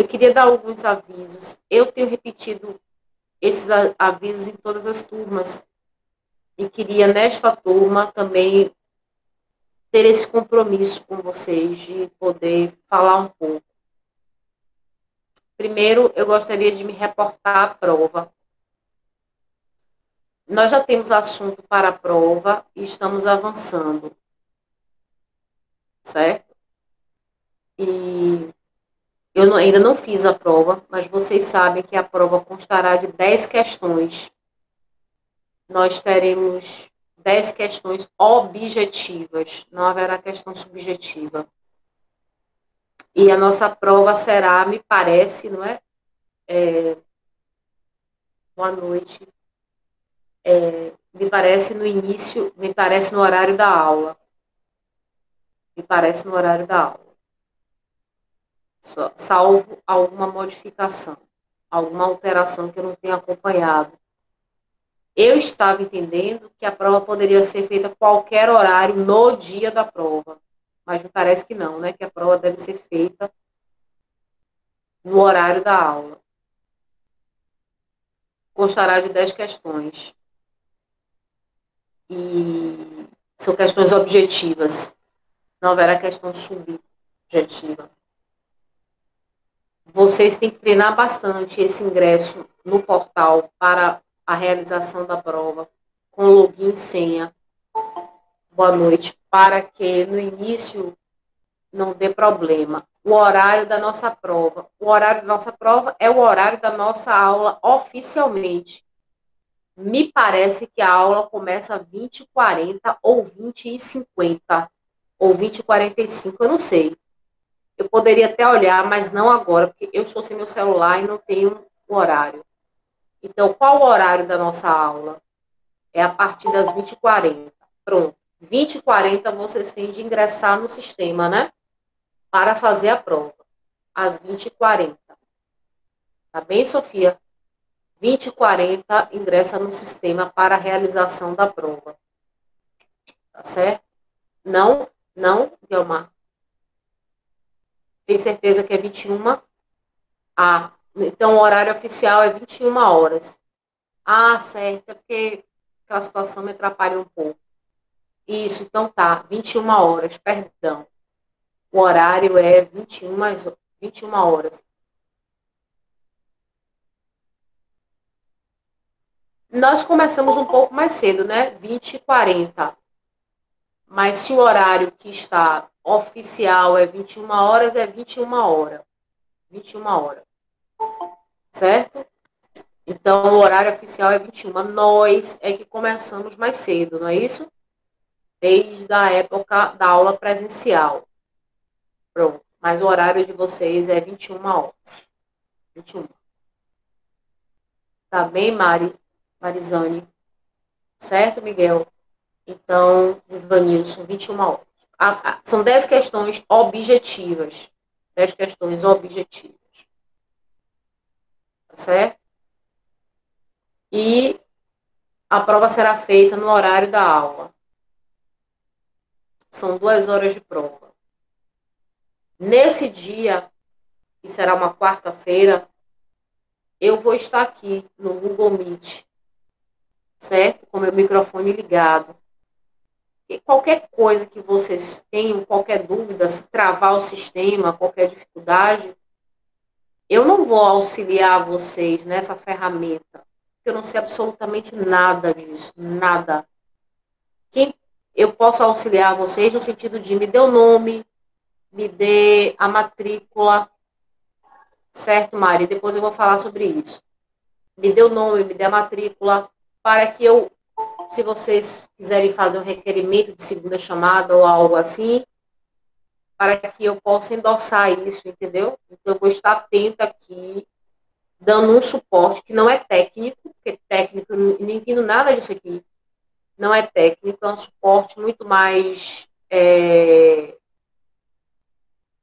eu queria dar alguns avisos. Eu tenho repetido esses avisos em todas as turmas e queria, nesta turma, também ter esse compromisso com vocês de poder falar um pouco. Primeiro, eu gostaria de me reportar à prova. Nós já temos assunto para a prova e estamos avançando, certo? E ainda não fiz a prova, mas vocês sabem que a prova constará de 10 questões. Nós teremos 10 questões objetivas, não haverá questão subjetiva. E a nossa prova será, me parece, não é? Boa noite. Me parece no início, me parece no horário da aula. Me parece no horário da aula. Salvo alguma modificação, alguma alteração que eu não tenha acompanhado. Eu estava entendendo que a prova poderia ser feita a qualquer horário no dia da prova, mas me parece que não, né? Que a prova deve ser feita no horário da aula. Constará de 10 questões. E são questões objetivas. Não haverá questão subjetiva. Vocês têm que treinar bastante esse ingresso no portal para a realização da prova, com login e senha. Boa noite. Para que no início não dê problema. O horário da nossa prova. O horário da nossa prova é o horário da nossa aula oficialmente. Me parece que a aula começa às 20h40 ou 20h50 ou 20h45, eu não sei. Eu poderia até olhar, mas não agora, porque eu estou sem meu celular e não tenho o horário. Então, qual o horário da nossa aula? É a partir das 20h40. Pronto. 20h40 vocês têm de ingressar no sistema, né? Para fazer a prova. Às 20h40. Tá bem, Sofia? 20h40 ingressa no sistema para a realização da prova. Tá certo? Não, não, Guilmar. Tem certeza que é 21h? Ah, então o horário oficial é 21h. Ah, certo, é porque aquela situação me atrapalha um pouco. Isso, então tá, 21h, perdão. O horário é 21h. Nós começamos um pouco mais cedo, né? 20h40. Mas se o horário que está oficial é 21h, é 21h. 21h. Certo? Então, o horário oficial é 21h. Nós é que começamos mais cedo, não é isso? Desde a época da aula presencial. Pronto. Mas o horário de vocês é 21h. 21. Tá bem, Marizane? Certo, Miguel? Então, Ivanilson, 21h. São 10 questões objetivas. 10 questões objetivas. Tá certo? E a prova será feita no horário da aula. São 2 horas de prova. Nesse dia, que será uma quarta-feira, eu vou estar aqui no Google Meet, certo? Com meu microfone ligado. E qualquer coisa que vocês tenham, qualquer dúvida, se travar o sistema, qualquer dificuldade, eu não vou auxiliar vocês nessa ferramenta, porque eu não sei absolutamente nada disso, nada. Quem eu posso auxiliar vocês no sentido de me dê o nome, me dê a matrícula, certo, Mari? Depois eu vou falar sobre isso. Me dê o nome, me dê a matrícula, para que eu, se vocês quiserem fazer um requerimento de segunda chamada ou algo assim, para que eu possa endossar isso, entendeu? Então, eu vou estar atenta aqui, dando um suporte que não é técnico, porque técnico, eu não entendo nada disso aqui, não é técnico, é um suporte muito mais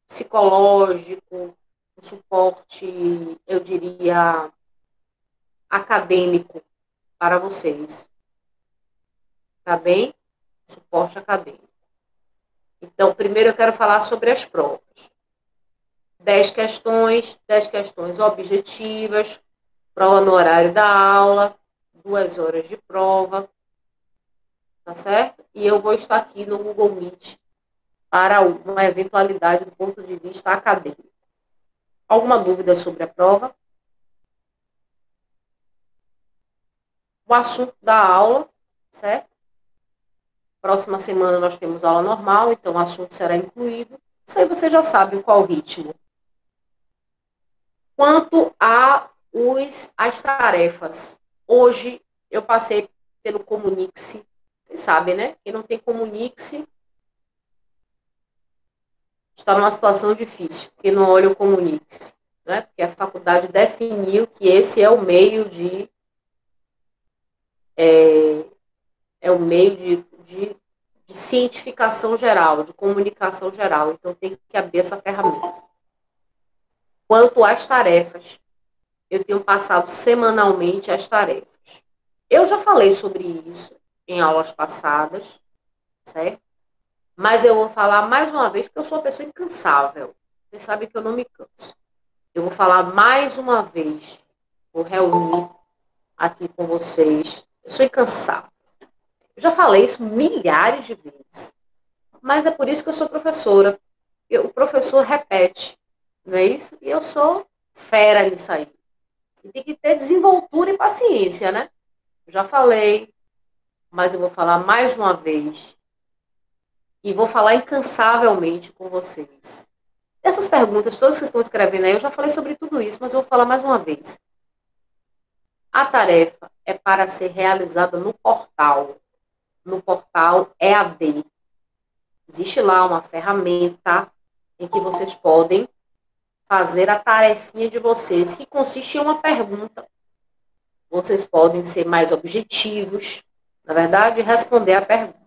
psicológico, um suporte, eu diria, acadêmico para vocês, tá bem? Suporte acadêmico. Então, primeiro eu quero falar sobre as provas. 10 questões objetivas, prova no horário da aula, 2 horas de prova, tá certo? E eu vou estar aqui no Google Meet para uma eventualidade do ponto de vista acadêmico. Alguma dúvida sobre a prova? O assunto da aula, certo? Próxima semana nós temos aula normal, então o assunto será incluído. Isso aí você já sabe qual o ritmo. Quanto às tarefas, hoje eu passei pelo Comunique-se. Vocês sabem, né? Quem não tem Comunique-se está numa situação difícil. Quem não olha o Comunique-se, né? Porque a faculdade definiu que esse é o meio de o meio de cientificação geral, de comunicação geral. Então tem que abrir essa ferramenta. Quanto às tarefas, eu tenho passado semanalmente as tarefas. Eu já falei sobre isso em aulas passadas, certo? Mas eu vou falar mais uma vez, porque eu sou uma pessoa incansável. Vocês sabem que eu não me canso. Eu vou falar mais uma vez. Vou reunir aqui com vocês. Eu sou incansável. Eu já falei isso milhares de vezes. Mas é por isso que eu sou professora. O professor repete, não é isso? E eu sou fera nisso aí. E tem que ter desenvoltura e paciência, né? Eu já falei, mas eu vou falar mais uma vez. E vou falar incansavelmente com vocês. Essas perguntas, todas que estão escrevendo aí, eu já falei sobre tudo isso, mas eu vou falar mais uma vez. A tarefa é para ser realizada no portal. No portal EAD. Existe lá uma ferramenta em que vocês podem fazer a tarefinha de vocês, que consiste em uma pergunta. Vocês podem ser mais objetivos, na verdade, responder a pergunta.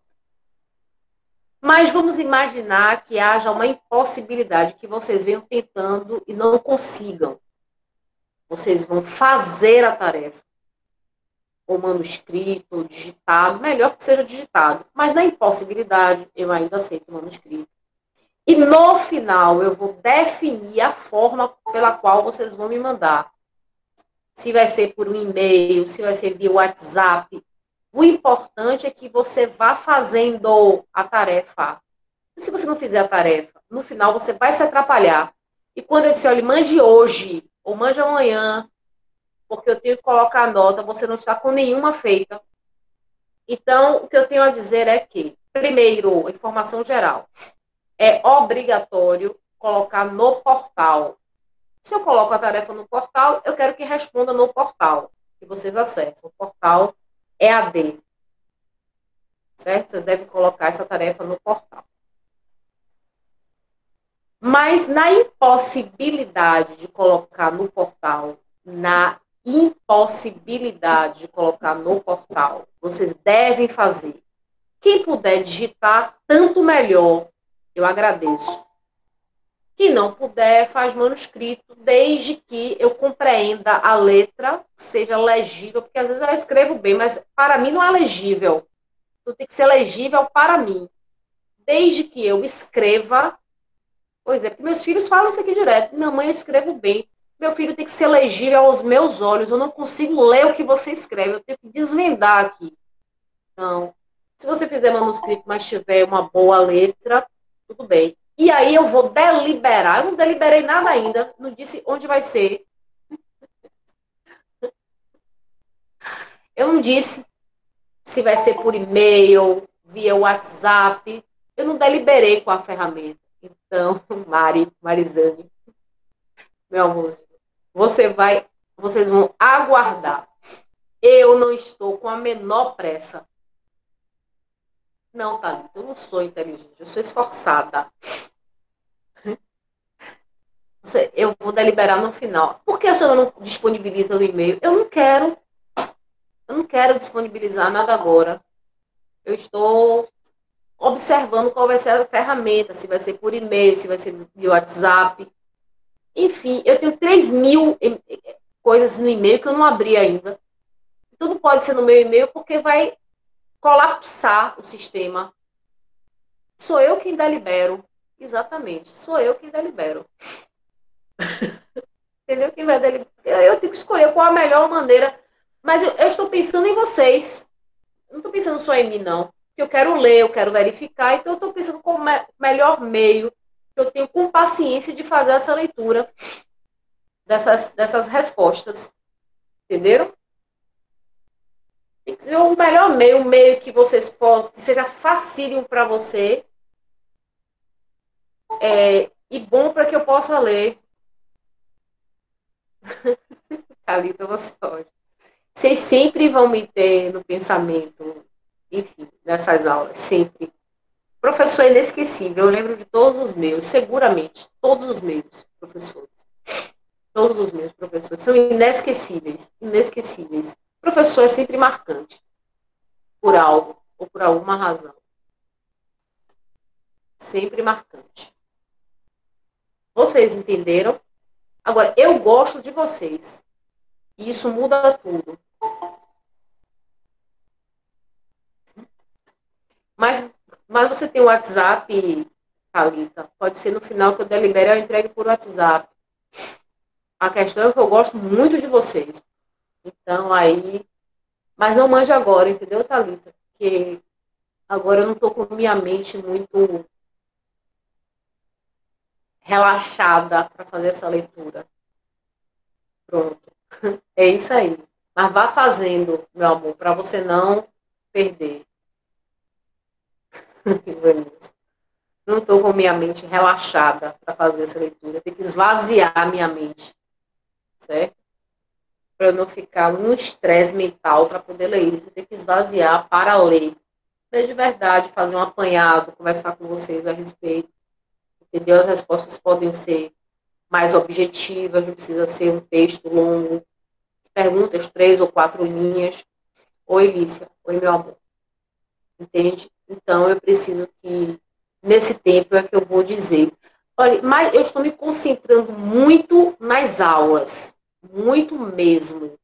Mas vamos imaginar que haja uma impossibilidade, que vocês venham tentando e não consigam. Vocês vão fazer a tarefa. Ou manuscrito, ou digitado, melhor que seja digitado. Mas na impossibilidade, eu ainda aceito o manuscrito. E no final, eu vou definir a forma pela qual vocês vão me mandar. Se vai ser por um e-mail, se vai ser via WhatsApp. O importante é que você vá fazendo a tarefa. E se você não fizer a tarefa, no final você vai se atrapalhar. E quando eu disser, olha, mande hoje, ou mande amanhã, porque eu tenho que colocar a nota, você não está com nenhuma feita. Então, o que eu tenho a dizer é que, primeiro, informação geral. É obrigatório colocar no portal. Se eu coloco a tarefa no portal, eu quero que responda no portal, que vocês acessam. O portal EAD. Certo? Vocês devem colocar essa tarefa no portal. Mas na impossibilidade de colocar no portal, vocês devem fazer. Quem puder digitar, tanto melhor. Eu agradeço. Quem não puder, faz manuscrito, desde que eu compreenda a letra, seja legível, porque às vezes eu escrevo bem, mas para mim não é legível. Então tem que ser legível para mim. Desde que eu escreva. Pois é, porque meus filhos falam isso aqui direto. Minha mãe, eu escrevo bem. Meu filho tem que ser legível aos meus olhos. Eu não consigo ler o que você escreve. Eu tenho que desvendar aqui. Então, se você fizer manuscrito, mas tiver uma boa letra, tudo bem. E aí eu vou deliberar. Eu não deliberei nada ainda. Não disse onde vai ser. Eu não disse se vai ser por e-mail, via WhatsApp. Eu não deliberei com a ferramenta. Então, Marizane, meu amor, vocês vão aguardar. Eu não estou com a menor pressa. Não, Thalita, eu não sou inteligente, eu sou esforçada. Eu vou deliberar no final. Por que a senhora não disponibiliza o e-mail? Eu não quero disponibilizar nada agora. Eu estou observando qual vai ser a ferramenta, se vai ser por e-mail, se vai ser via WhatsApp. Enfim, eu tenho 3.000 coisas no e-mail que eu não abri ainda. Tudo pode ser no meu e-mail porque vai colapsar o sistema. Sou eu quem delibero. Exatamente, sou eu quem delibero. Entendeu? Quem vai eu tenho que escolher qual a melhor maneira. Mas eu estou pensando em vocês. Não estou pensando só em mim, não. Porque eu quero ler, eu quero verificar. Então, eu estou pensando qual o melhor meio que eu tenho com paciência de fazer essa leitura dessas respostas. Entenderam? Tem que ser o melhor meio, um meio que vocês possam, que seja facílimo para você, e bom para que eu possa ler. Thalita, você pode. Vocês sempre vão me ter no pensamento, enfim, nessas aulas, sempre. Professor inesquecível, eu lembro de todos os meus, seguramente, todos os meus professores. Todos os meus professores são inesquecíveis, inesquecíveis. O professor é sempre marcante, por algo, ou por alguma razão. Sempre marcante. Vocês entenderam? Agora, eu gosto de vocês. E isso muda tudo. Mas você tem o WhatsApp, Thalita? Pode ser no final que eu delibere, eu entregue por WhatsApp. A questão é que eu gosto muito de vocês. Então, aí... Mas não mande agora, entendeu, Thalita? Porque agora eu não estou com minha mente muito relaxada para fazer essa leitura. Pronto. É isso aí. Mas vá fazendo, meu amor, para você não perder. Não estou com minha mente relaxada para fazer essa leitura. Eu tenho que esvaziar a minha mente, certo? Para eu não ficar num estresse mental para poder ler isso. Eu tenho que esvaziar para ler. Ler de verdade, fazer um apanhado, conversar com vocês a respeito. Entendeu? As respostas podem ser mais objetivas, não precisa ser um texto longo. Perguntas, 3 ou 4 linhas. Oi, Lícia. Oi, meu amor. Entende? Então, eu preciso que, nesse tempo, é que eu vou dizer. Olha, mas eu estou me concentrando muito nas aulas. Muito mesmo.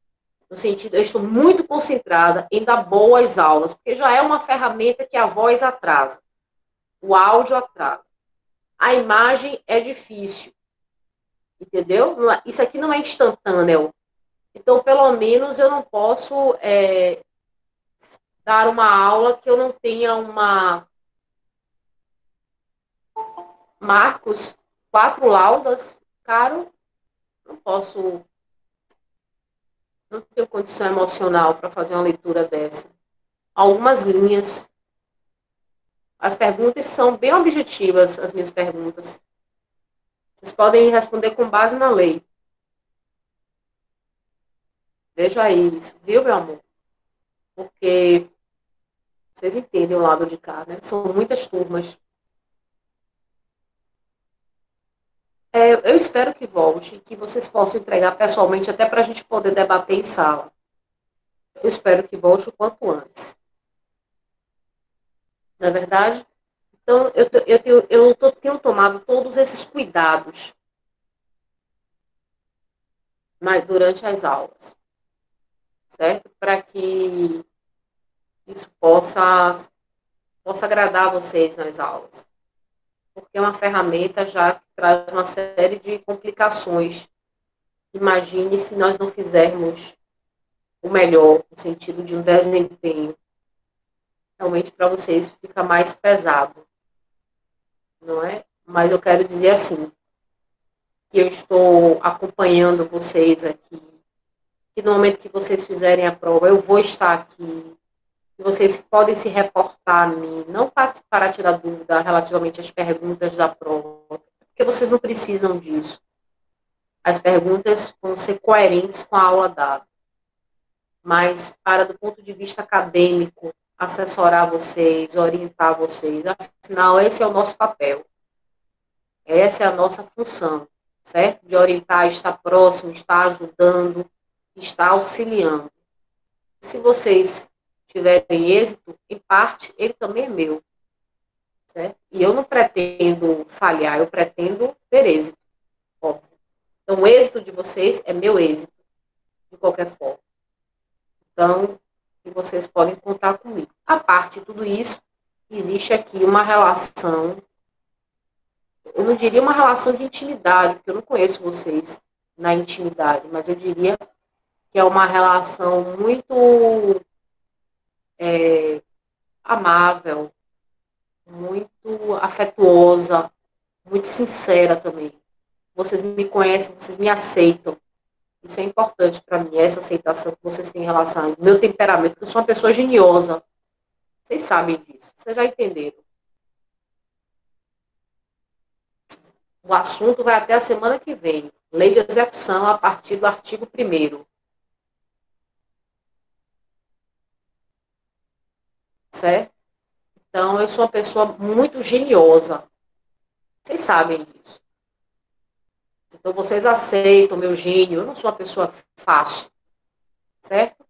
No sentido, eu estou muito concentrada em dar boas aulas, porque já é uma ferramenta que a voz atrasa. O áudio atrasa. A imagem é difícil. Entendeu? Isso aqui não é instantâneo. Então, pelo menos, eu não posso dar uma aula que eu não tenha uma... Marcos, 4 laudas, caro, não posso... Não tenho condição emocional para fazer uma leitura dessa. Algumas linhas. As perguntas são bem objetivas, as minhas perguntas. Vocês podem responder com base na lei. Veja isso, viu, meu amor? Porque vocês entendem o lado de cá, né? São muitas turmas. Eu espero que volte, que vocês possam entregar pessoalmente, até para a gente poder debater em sala. Eu espero que volte o quanto antes. Não é verdade? Então, tenho tomado todos esses cuidados durante as aulas, certo? Para que isso possa agradar vocês nas aulas. Porque é uma ferramenta já que traz uma série de complicações. Imagine se nós não fizermos o melhor, no sentido de um desempenho. Realmente, para vocês, fica mais pesado, não é? Mas eu quero dizer assim, que eu estou acompanhando vocês aqui, que no momento que vocês fizerem a prova, eu vou estar aqui, que vocês podem se reportar a mim, não para tirar dúvida relativamente às perguntas da prova, porque vocês não precisam disso. As perguntas vão ser coerentes com a aula dada. Mas, do ponto de vista acadêmico, assessorar vocês, orientar vocês, afinal, esse é o nosso papel. Essa é a nossa função, certo? De orientar, estar próximo, estar ajudando, estar auxiliando. Se vocês tiverem êxito, em parte, ele também é meu. Certo? E eu não pretendo falhar, eu pretendo ter êxito. Óbvio. Então, o êxito de vocês é meu êxito, de qualquer forma. Então, vocês podem contar comigo. A parte de tudo isso, existe aqui uma relação, eu não diria uma relação de intimidade, porque eu não conheço vocês, na intimidade, mas eu diria que é uma relação muito amável, muito afetuosa, muito sincera também. Vocês me conhecem, vocês me aceitam. Isso é importante para mim, essa aceitação que vocês têm em relação ao meu temperamento, porque eu sou uma pessoa geniosa. Vocês sabem disso, vocês já entenderam. O assunto vai até a semana que vem. Lei de execução a partir do artigo 1º. Certo? Então, eu sou uma pessoa muito geniosa. Vocês sabem disso. Então, vocês aceitam o meu gênio. Eu não sou uma pessoa fácil. Certo?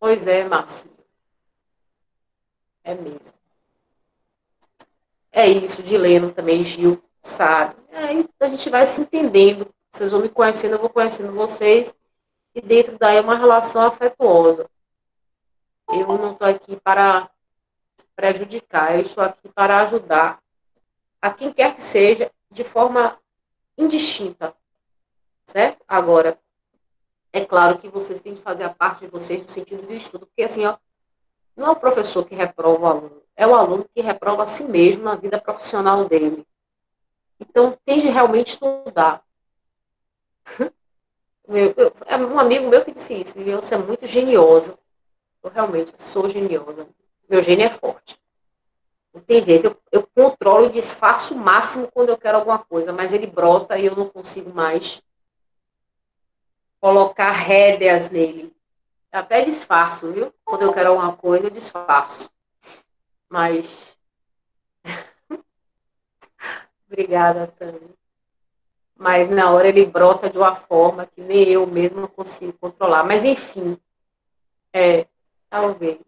Pois é, Marcinho. É mesmo. É isso, Dileno também, Gil, sabe? Aí a gente vai se entendendo. Vocês vão me conhecendo, eu vou conhecendo vocês. E dentro daí é uma relação afetuosa. Eu não estou aqui para prejudicar, eu estou aqui para ajudar a quem quer que seja, de forma indistinta, certo? Agora, é claro que vocês têm que fazer a parte de vocês no sentido do estudo, porque assim, ó, não é o professor que reprova o aluno, é o aluno que reprova a si mesmo na vida profissional dele. Então, tem de realmente estudar. É um amigo meu que disse isso, e você é muito geniosa. Eu realmente sou geniosa. Meu gênio é forte. Não tem jeito, eu controlo e disfarço o máximo quando eu quero alguma coisa, mas ele brota e eu não consigo mais colocar rédeas nele. Eu até disfarço, viu? Quando eu quero alguma coisa, eu disfarço. Mas, obrigada, Tânia. Mas na hora ele brota de uma forma que nem eu mesma consigo controlar. Mas enfim, talvez.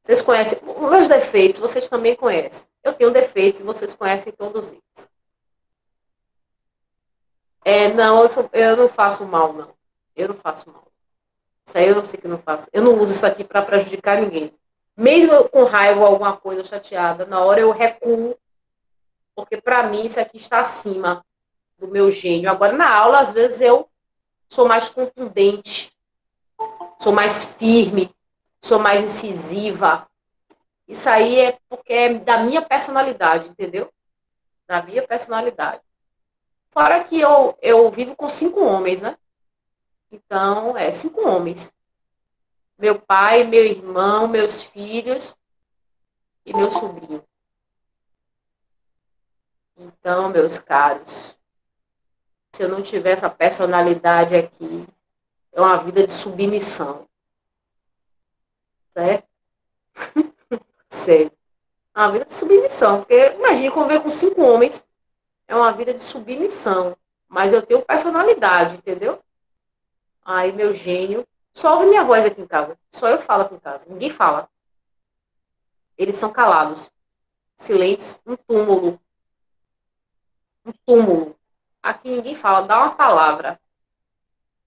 Vocês conhecem os meus defeitos, vocês também conhecem. Eu tenho defeitos e vocês conhecem todos eles. Não, eu não faço mal, não. Eu não faço mal. Isso aí eu sei que não faço. Eu não uso isso aqui para prejudicar ninguém. Mesmo com raiva ou alguma coisa chateada, na hora eu recuo, porque para mim isso aqui está acima do meu gênio. Agora, na aula, às vezes eu sou mais contundente, sou mais firme, sou mais incisiva. Isso aí é porque é da minha personalidade, entendeu? Da minha personalidade. Fora que eu vivo com 5 homens, né? Então, 5 homens. Meu pai, meu irmão, meus filhos e meu sobrinho. Então, meus caros, se eu não tiver essa personalidade aqui, é uma vida de submissão. Certo? Sério. É uma vida de submissão. Porque, imagine, conviver com 5 homens é uma vida de submissão. Mas eu tenho personalidade, entendeu? Aí, meu gênio. Só ouve minha voz aqui em casa. Só eu falo aqui em casa. Ninguém fala. Eles são calados. Silêncio, um túmulo. Um túmulo. Aqui ninguém fala. Dá uma palavra.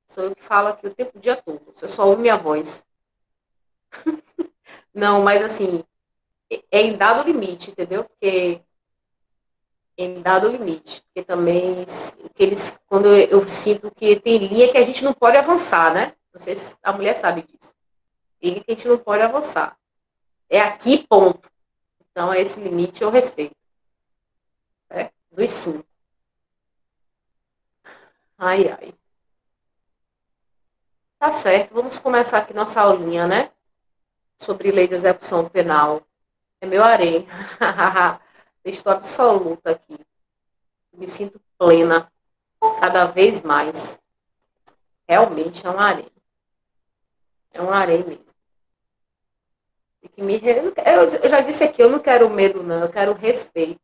Sou eu que falo aqui o tempo, o dia todo. Você só ouve minha voz. Não, mas assim, é em dado limite, entendeu? Porque em dado limite. Porque também, quando eu sinto que tem linha que a gente não pode avançar, né? Não sei se a mulher sabe disso. Tem linha que a gente não pode avançar. É aqui, ponto. Então, é esse limite eu respeito. Né? Dos 5. Ai, ai. Tá certo, vamos começar aqui nossa aulinha, né? Sobre lei de execução penal. É meu harém. Estou absoluta aqui. Me sinto plena cada vez mais. Realmente é um harém. É um harém mesmo. E que eu já disse aqui, eu não quero medo, não. Eu quero respeito.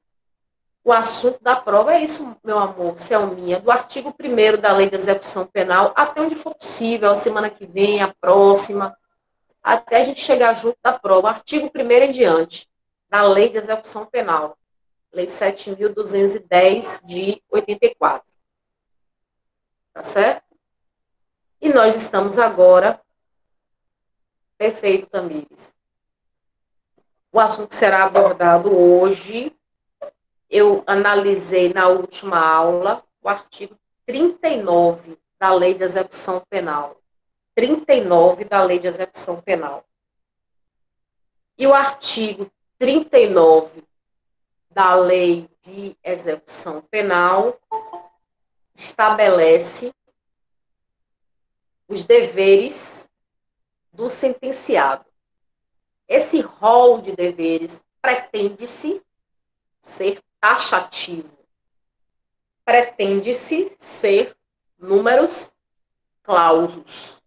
O assunto da prova é isso, meu amor, Selminha, do artigo 1º da Lei de Execução Penal, até onde for possível, a semana que vem, a próxima, até a gente chegar junto da prova. Artigo 1º em diante, da Lei de Execução Penal, Lei 7.210 de 84. Tá certo? E nós estamos agora, perfeito, Tamires. O assunto que será abordado hoje eu analisei na última aula o artigo 39 da Lei de Execução Penal. 39 da Lei de Execução Penal. E o artigo 39 da Lei de Execução Penal estabelece os deveres do sentenciado. Esse rol de deveres pretende-se ser taxativo. Pretende-se ser números clausos,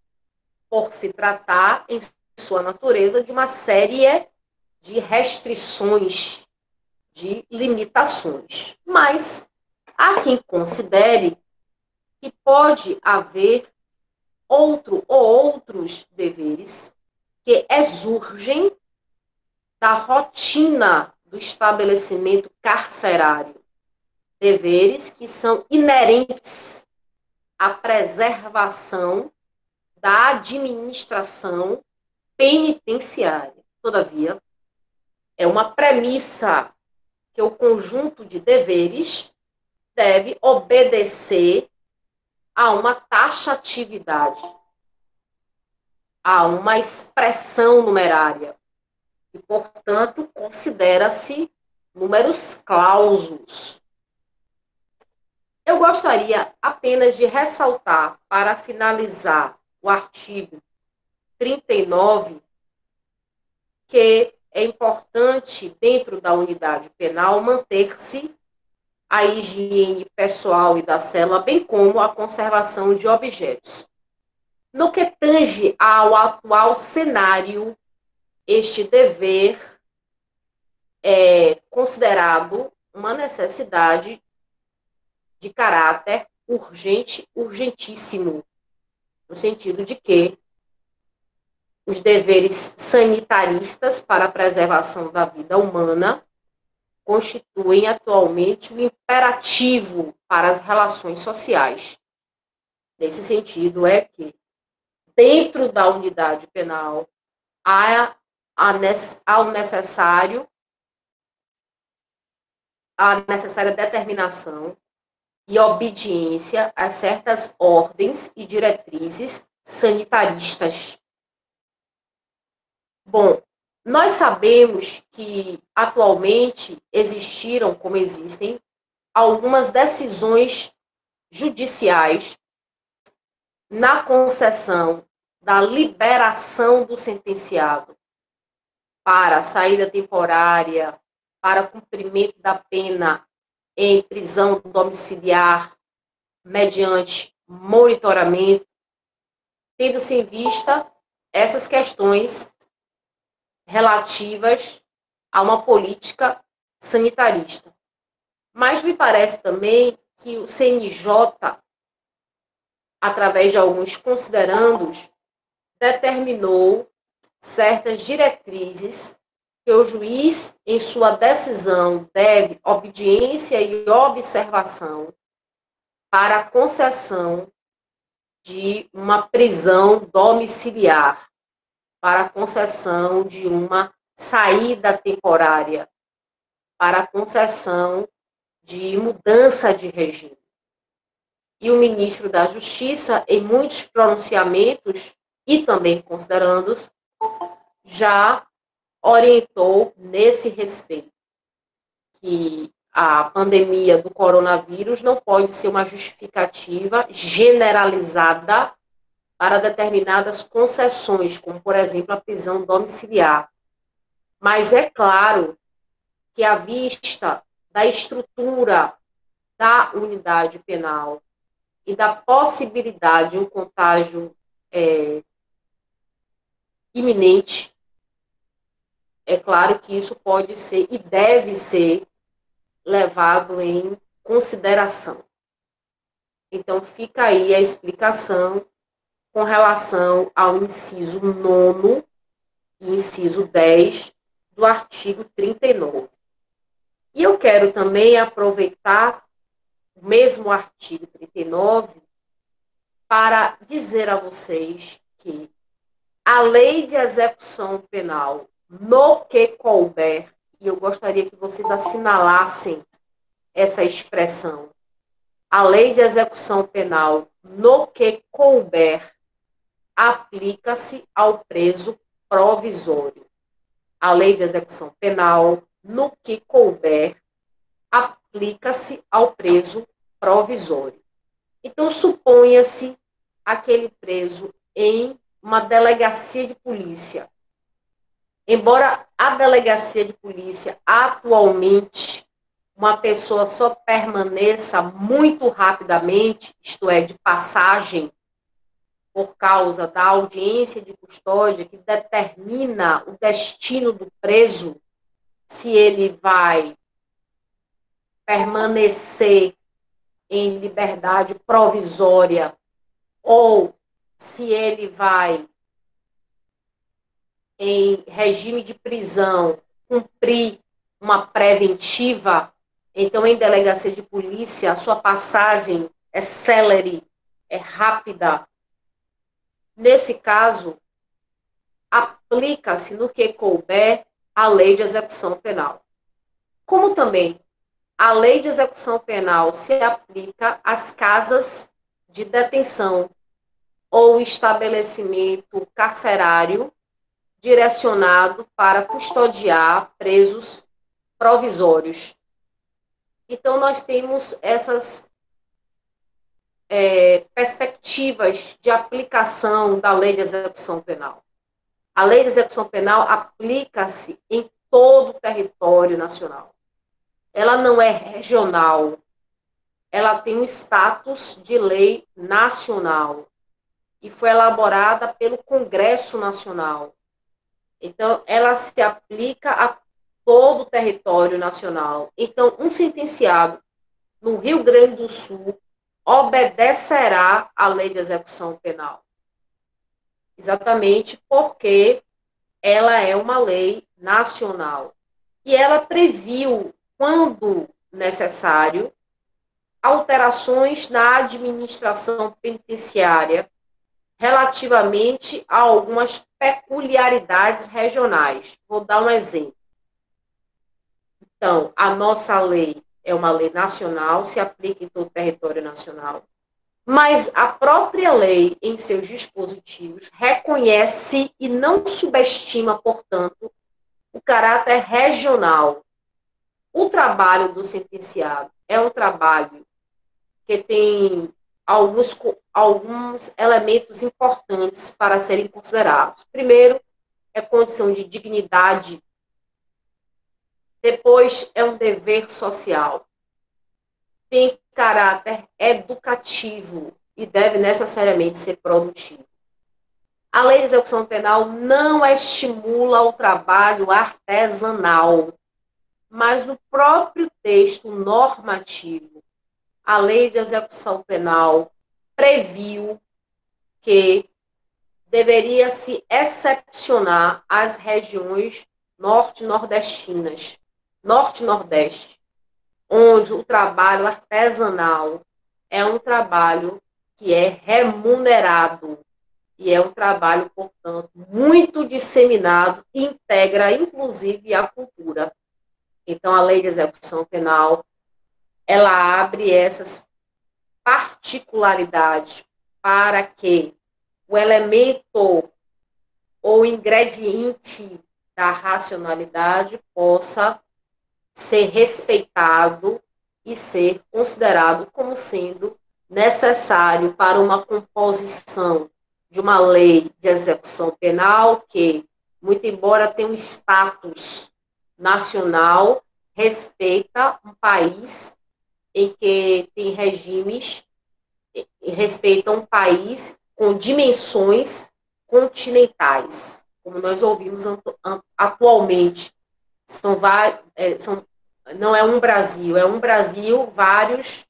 por se tratar, em sua natureza, de uma série de restrições, de limitações. Mas há quem considere que pode haver outro ou outros deveres que exurgem da rotina do estabelecimento carcerário. Deveres que são inerentes à preservação da administração penitenciária. Todavia, é uma premissa que o conjunto de deveres deve obedecer a uma taxatividade, a uma expressão numerária. E, portanto, considera-se números clausos. Eu gostaria apenas de ressaltar, para finalizar o artigo 39, que é importante, dentro da unidade penal, manter-se a higiene pessoal e da cela, bem como a conservação de objetos. No que tange ao atual cenário, este dever é considerado uma necessidade de caráter urgente, urgentíssimo, no sentido de que os deveres sanitaristas para a preservação da vida humana constituem atualmente um imperativo para as relações sociais. Nesse sentido, é que, dentro da unidade penal, há a necessária determinação e obediência a certas ordens e diretrizes sanitaristas. Bom, nós sabemos que atualmente existiram, como existem, algumas decisões judiciais na concessão da liberação do sentenciado para saída temporária, para cumprimento da pena em prisão domiciliar, mediante monitoramento, tendo-se em vista essas questões relativas a uma política sanitarista. Mas me parece também que o CNJ, através de alguns considerandos, determinou certas diretrizes que o juiz, em sua decisão, deve obediência e observação para a concessão de uma prisão domiciliar, para a concessão de uma saída temporária, para a concessão de mudança de regime. E o ministro da Justiça, em muitos pronunciamentos, e também considerandos, já orientou nesse respeito, que a pandemia do coronavírus não pode ser uma justificativa generalizada para determinadas concessões, como, por exemplo, a prisão domiciliar. Mas é claro que, à vista da estrutura da unidade penal e da possibilidade de um contágio iminente, é claro que isso pode ser e deve ser levado em consideração. Então, fica aí a explicação com relação ao inciso 9º e inciso 10 do artigo 39. E eu quero também aproveitar o mesmo artigo 39 para dizer a vocês que a lei de execução penal, no que couber, e eu gostaria que vocês assinalassem essa expressão? A lei de execução penal, no que couber, aplica-se ao preso provisório. A lei de execução penal, no que couber, aplica-se ao preso provisório. Então, suponha-se aquele preso em uma delegacia de polícia. Embora a delegacia de polícia, atualmente, uma pessoa só permaneça muito rapidamente, isto é, de passagem, por causa da audiência de custódia, que determina o destino do preso, se ele vai permanecer em liberdade provisória ou se ele vai, em regime de prisão, cumprir uma preventiva. Então, em delegacia de polícia, a sua passagem é célere, é rápida. Nesse caso, aplica-se no que couber a lei de execução penal. Como também a lei de execução penal se aplica às casas de detenção ou estabelecimento carcerário direcionado para custodiar presos provisórios. Então, nós temos essas perspectivas de aplicação da lei de execução penal. A lei de execução penal aplica-se em todo o território nacional. Ela não é regional, ela tem um status de lei nacional e foi elaborada pelo Congresso Nacional. Então, ela se aplica a todo o território nacional. Então, um sentenciado no Rio Grande do Sul obedecerá à lei de execução penal. Exatamente porque ela é uma lei nacional. E ela previu, quando necessário, alterações na administração penitenciária relativamente a algumas peculiaridades regionais. Vou dar um exemplo. Então, a nossa lei é uma lei nacional, se aplica em todo o território nacional, mas a própria lei, em seus dispositivos, reconhece e não subestima, portanto, o caráter regional. O trabalho do sentenciado é um trabalho que tem alguns elementos importantes para serem considerados. Primeiro, é condição de dignidade. Depois, é um dever social. Tem caráter educativo e deve necessariamente ser produtivo. A lei de execução penal não estimula o trabalho artesanal, mas no próprio texto normativo, a lei de execução penal previu que deveria se excepcionar as regiões norte-nordestinas, norte-nordeste, onde o trabalho artesanal é um trabalho que é remunerado e é um trabalho, portanto, muito disseminado e integra, inclusive, a cultura. Então, a lei de execução penal, ela abre essas particularidades para que o elemento ou ingrediente da racionalidade possa ser respeitado e ser considerado como sendo necessário para uma composição de uma lei de execução penal que, muito embora tenha um status nacional, respeita um país em que tem regimes, respeita um país com dimensões continentais, como nós ouvimos atualmente. Não é um Brasil, vários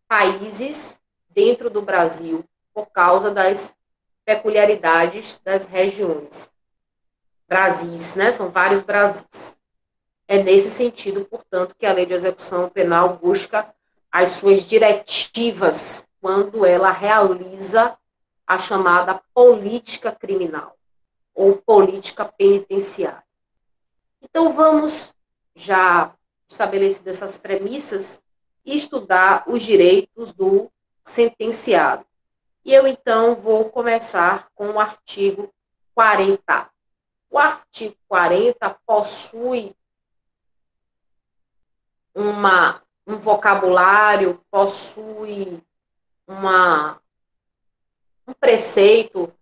países dentro do Brasil, por causa das peculiaridades das regiões. Brasis, né? São vários Brasis. É nesse sentido, portanto, que a lei de execução penal busca as suas diretivas quando ela realiza a chamada política criminal ou política penitenciária. Então, vamos já estabelecidas essas premissas, e estudar os direitos do sentenciado. E eu, então, vou começar com o artigo 40. O artigo 40 possui um vocabulário, possui um preceito,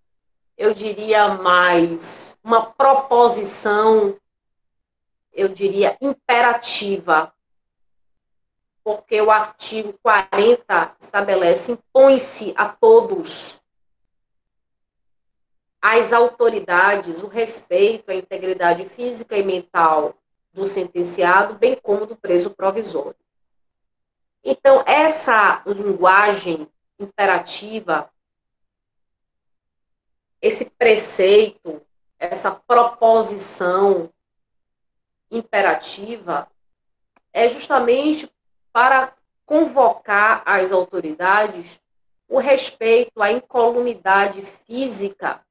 eu diria mais, uma proposição, eu diria, imperativa, porque o artigo 40 estabelece, impõe-se a todos, às autoridades, o respeito à integridade física e mental do sentenciado, bem como do preso provisório. Então, essa linguagem imperativa, esse preceito, essa proposição imperativa, é justamente para convocar as autoridades o respeito à incolumidade física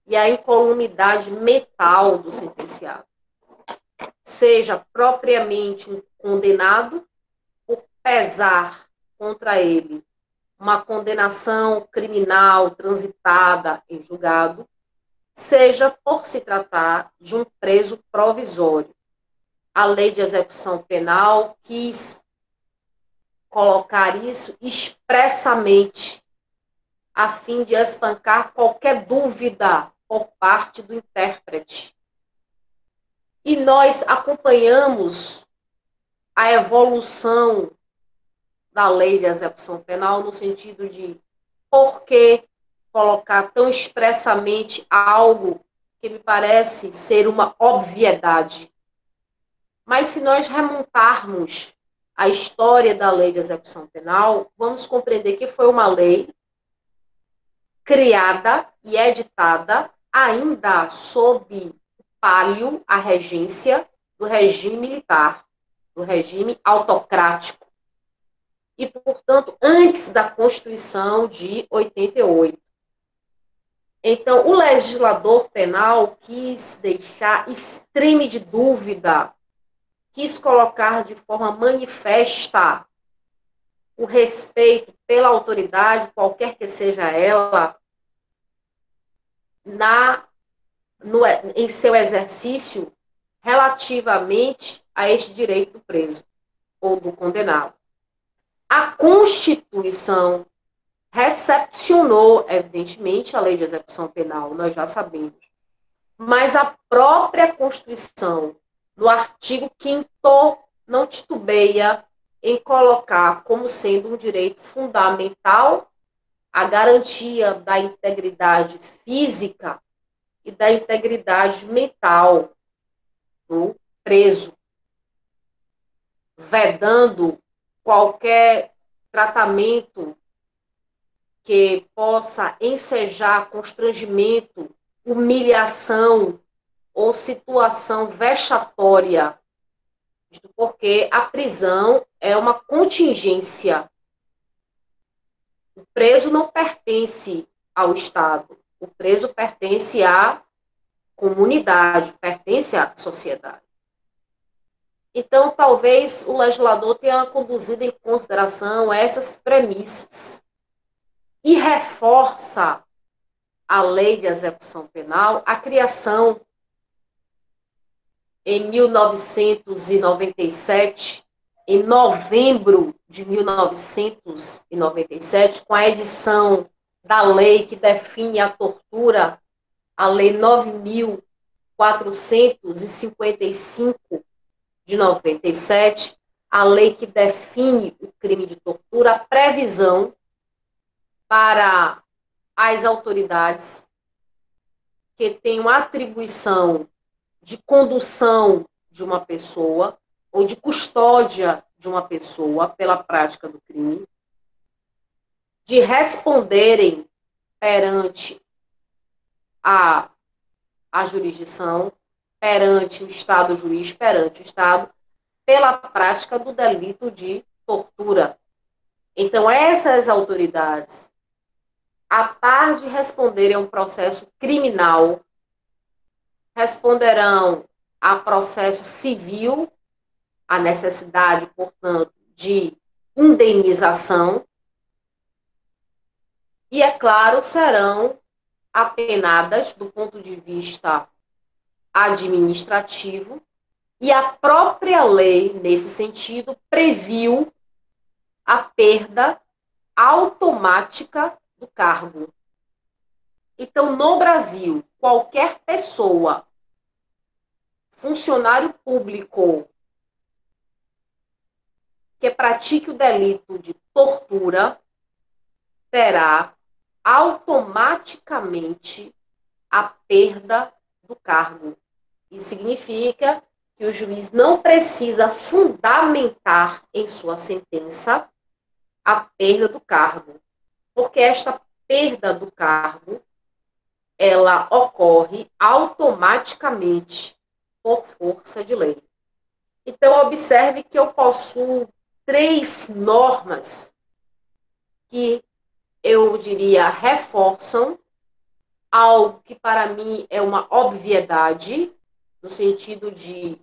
e à incolumidade mental do sentenciado. Seja propriamente um condenado, por pesar contra ele uma condenação criminal transitada em julgado, seja por se tratar de um preso provisório. A lei de execução penal quis colocar isso expressamente, a fim de espancar qualquer dúvida por parte do intérprete. E nós acompanhamos a evolução da lei de execução penal no sentido de por que colocar tão expressamente algo que me parece ser uma obviedade. Mas se nós remontarmos a história da lei de execução penal, vamos compreender que foi uma lei criada e editada ainda sob palio, a regência do regime militar, do regime autocrático. E, portanto, antes da Constituição de 88. Então, o legislador penal quis deixar extreme de dúvida, quis colocar de forma manifesta o respeito pela autoridade, qualquer que seja ela, em seu exercício relativamente a este direito do preso ou do condenado. A Constituição recepcionou, evidentemente, a lei de execução penal, nós já sabemos, mas a própria Constituição, no artigo 5º, não titubeia em colocar como sendo um direito fundamental a garantia da integridade física e da integridade mental do preso, vedando qualquer tratamento que possa ensejar constrangimento, humilhação ou situação vexatória, porque a prisão é uma contingência. O preso não pertence ao Estado, o preso pertence à comunidade, pertence à sociedade. Então, talvez o legislador tenha conduzido em consideração essas premissas e reforça a lei de execução penal a criação, em 1997, em novembro de 1997, com a edição da lei que define a tortura, a Lei 9.455 de 97, a lei que define o crime de tortura, a previsão para as autoridades que tenham atribuição de condução de uma pessoa ou de custódia de uma pessoa pela prática do crime, de responderem perante a jurisdição, perante o Estado juiz, perante o Estado, pela prática do delito de tortura. Então, essas autoridades, a par de responderem a um processo criminal, responderão a processo civil, a necessidade, portanto, de indenização. E, é claro, serão apenadas do ponto de vista administrativo, e a própria lei, nesse sentido, previu a perda automática do cargo. Então, no Brasil, qualquer pessoa, funcionário público, que pratique o delito de tortura, terá automaticamente a perda do cargo. Isso significa que o juiz não precisa fundamentar em sua sentença a perda do cargo, porque esta perda do cargo ela ocorre automaticamente por força de lei. Então, observe que eu possuo 3 normas que eu diria reforçam algo que para mim é uma obviedade, no sentido de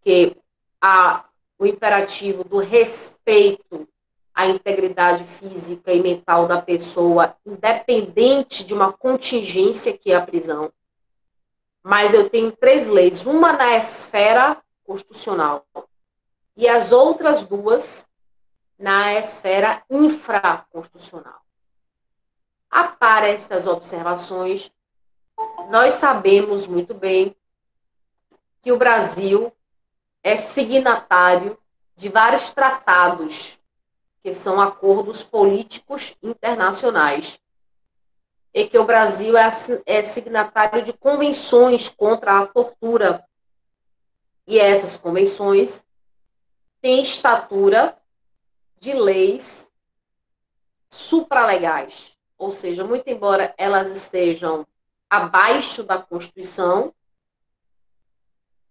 que o imperativo do respeito à integridade física e mental da pessoa, independente de uma contingência que é a prisão. Mas eu tenho 3 leis, uma na esfera constitucional e as outras 2 na esfera infraconstitucional. A par estas observações, nós sabemos muito bem que o Brasil é signatário de vários tratados, que são acordos políticos internacionais, e que o Brasil é signatário de convenções contra a tortura. E essas convenções têm estatura de leis supralegais, ou seja, muito embora elas estejam abaixo da Constituição,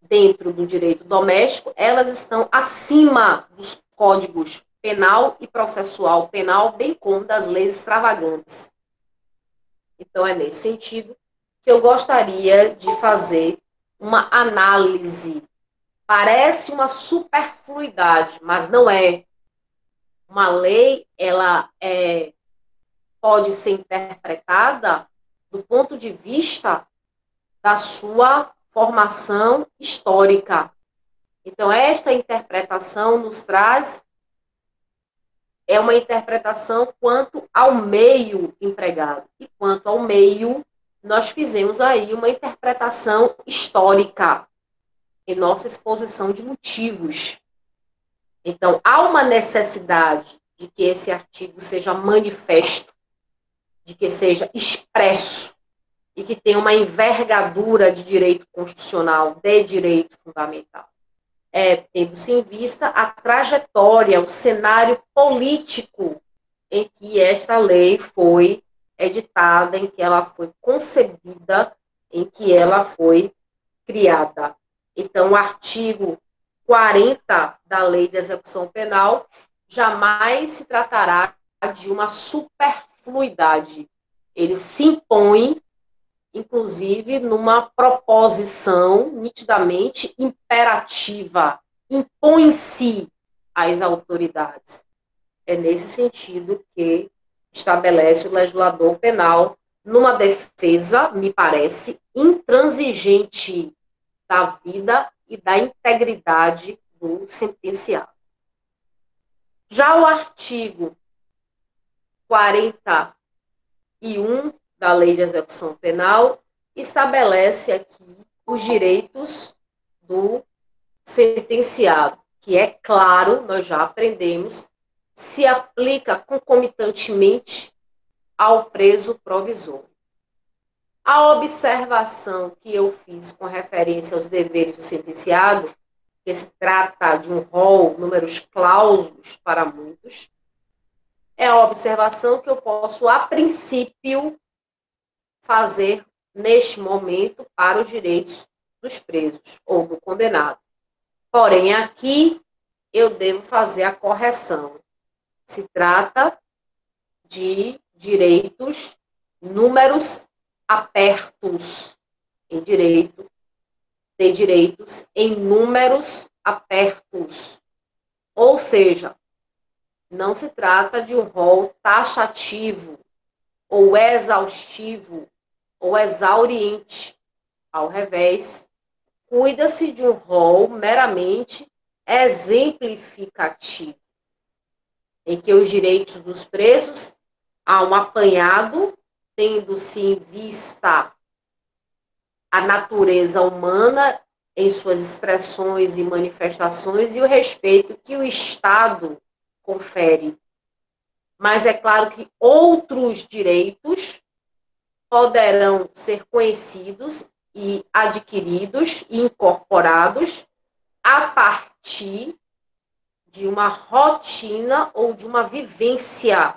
dentro do direito doméstico, elas estão acima dos códigos penal e processual penal, bem como das leis extravagantes. Então, é nesse sentido que eu gostaria de fazer uma análise. Parece uma superfluidade, mas não é. Uma lei, ela pode ser interpretada do ponto de vista da sua formação histórica. Então, esta interpretação nos traz uma interpretação quanto ao meio empregado. E quanto ao meio, nós fizemos aí uma interpretação histórica em nossa exposição de motivos. Então, há uma necessidade de que esse artigo seja manifesto, de que seja expresso, e que tenha uma envergadura de direito constitucional, de direito fundamental. Tendo-se em vista a trajetória, o cenário político em que esta lei foi editada, em que ela foi concebida, em que ela foi criada. Então, o artigo 40 da Lei de Execução Penal jamais se tratará de uma superfluidade. Ele se impõe, inclusive, numa proposição nitidamente imperativa, impõe-se às autoridades. É nesse sentido que estabelece o legislador penal numa defesa, me parece, intransigente da vida e da integridade do sentenciado. Já o artigo 41 da Lei de Execução Penal estabelece aqui os direitos do sentenciado, que é claro, nós já aprendemos, se aplica concomitantemente ao preso provisório. A observação que eu fiz com referência aos deveres do sentenciado, que se trata de um rol, números clausos para muitos, é a observação que eu posso, a princípio, fazer neste momento para os direitos dos presos ou do condenado. Porém, aqui eu devo fazer a correção. Se trata de direitos, números apertos em direito, de direitos em números apertos. Ou seja, não se trata de um rol taxativo, ou exaustivo, ou exauriente. Ao revés, cuida-se de um rol meramente exemplificativo, em que os direitos dos presos há um apanhado, tendo-se em vista a natureza humana em suas expressões e manifestações e o respeito que o Estado confere. Mas é claro que outros direitos poderão ser conhecidos e adquiridos e incorporados a partir de uma rotina ou de uma vivência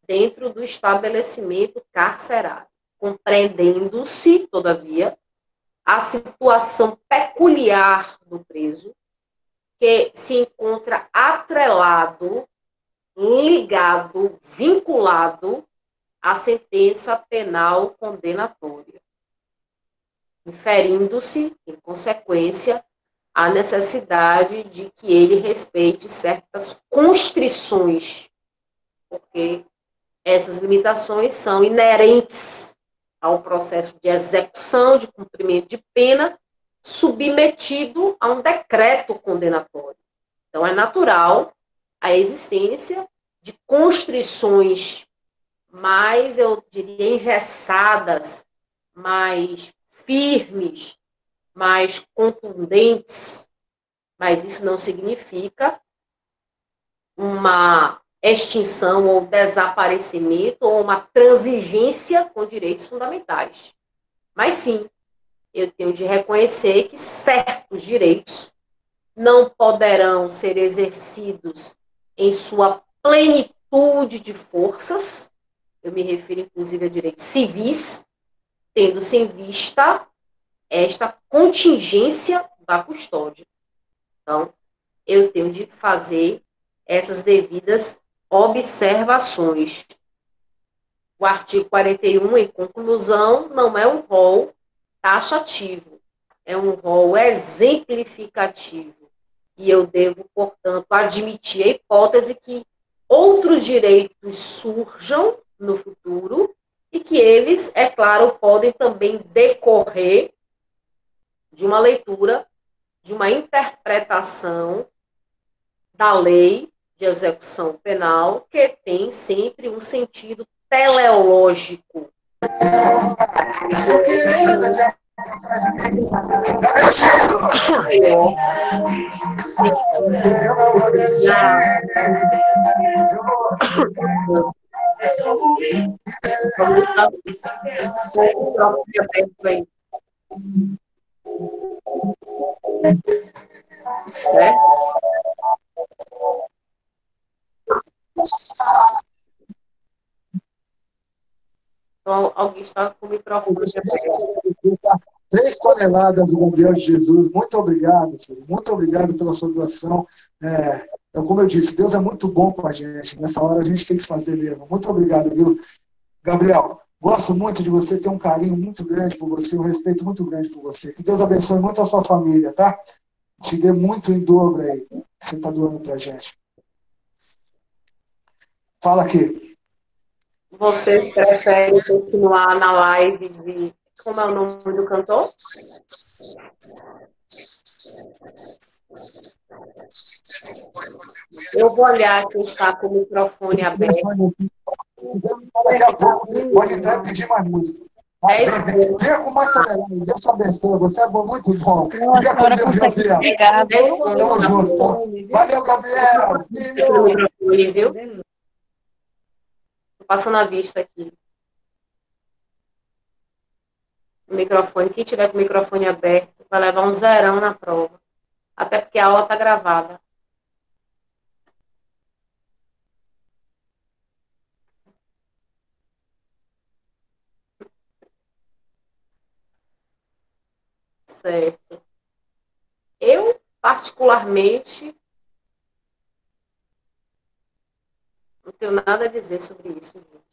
dentro do estabelecimento carcerário, compreendendo-se, todavia, a situação peculiar do preso, que se encontra atrelado, ligado, vinculado à sentença penal condenatória, inferindo-se, em consequência, a necessidade de que ele respeite certas constrições, porque essas limitações são inerentes ao processo de execução, de cumprimento de pena, submetido a um decreto condenatório. Então, é natural a existência de constrições mais, eu diria, engessadas, mais firmes, mais contundentes, mas isso não significa uma extinção ou desaparecimento ou uma transigência com direitos fundamentais. Mas sim, eu tenho de reconhecer que certos direitos não poderão ser exercidos em sua plenitude de forças, eu me refiro inclusive a direitos civis, tendo-se em vista esta contingência da custódia. Então, eu tenho de fazer essas devidas observações. O artigo 41, em conclusão, não é um rol taxativo, é um rol exemplificativo. E eu devo, portanto, admitir a hipótese que outros direitos surjam no futuro e que eles, é claro, podem também decorrer de uma leitura, de uma interpretação da lei de execução penal, que tem sempre um sentido teleológico. Então, alguém está com o microfone aberto. 3 toneladas do Gabriel de Jesus. Muito obrigado, filho. Muito obrigado pela sua doação. Como eu disse, Deus é muito bom com a gente. Nessa hora a gente tem que fazer mesmo. Muito obrigado, viu? Gabriel, gosto muito de você, tenho um carinho muito grande por você, um respeito muito grande por você. Que Deus abençoe muito a sua família, tá? Te dê muito em dobro aí que você está doando pra gente. Fala aqui. Você prefere continuar na live de... Como é o nome do cantor? Eu vou olhar quem está com o microfone aberto. Daqui a pouco pode entrar e pedir mais música. Venha com mais tonelada. Deus te abençoe. Você é muito bom. Fica com Deus, Gabriel. Obrigada. Tamo junto, tá? Valeu, Gabriel. Viu? Tô passando a vista aqui. O microfone. Quem tiver com o microfone aberto vai levar um zerão na prova. Até porque a aula está gravada. Certo. Eu, particularmente, não tenho nada a dizer sobre isso, gente.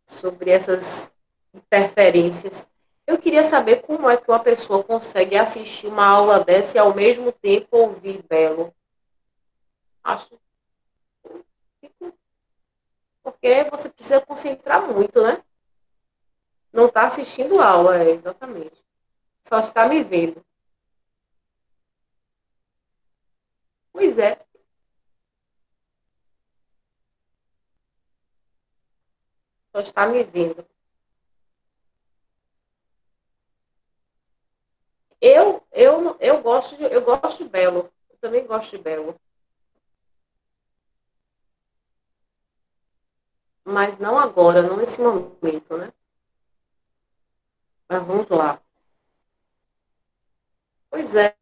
Sobre essas interferências. Eu queria saber como é que uma pessoa consegue assistir uma aula dessa e ao mesmo tempo ouvir Belo. Acho que porque você precisa concentrar muito, né? Não está assistindo aula, exatamente. Só está me vendo. Pois é. Só está me vendo. Eu gosto de Belo. Eu também gosto de Belo. Mas não agora, não nesse momento, né? Mas vamos lá. Pois é.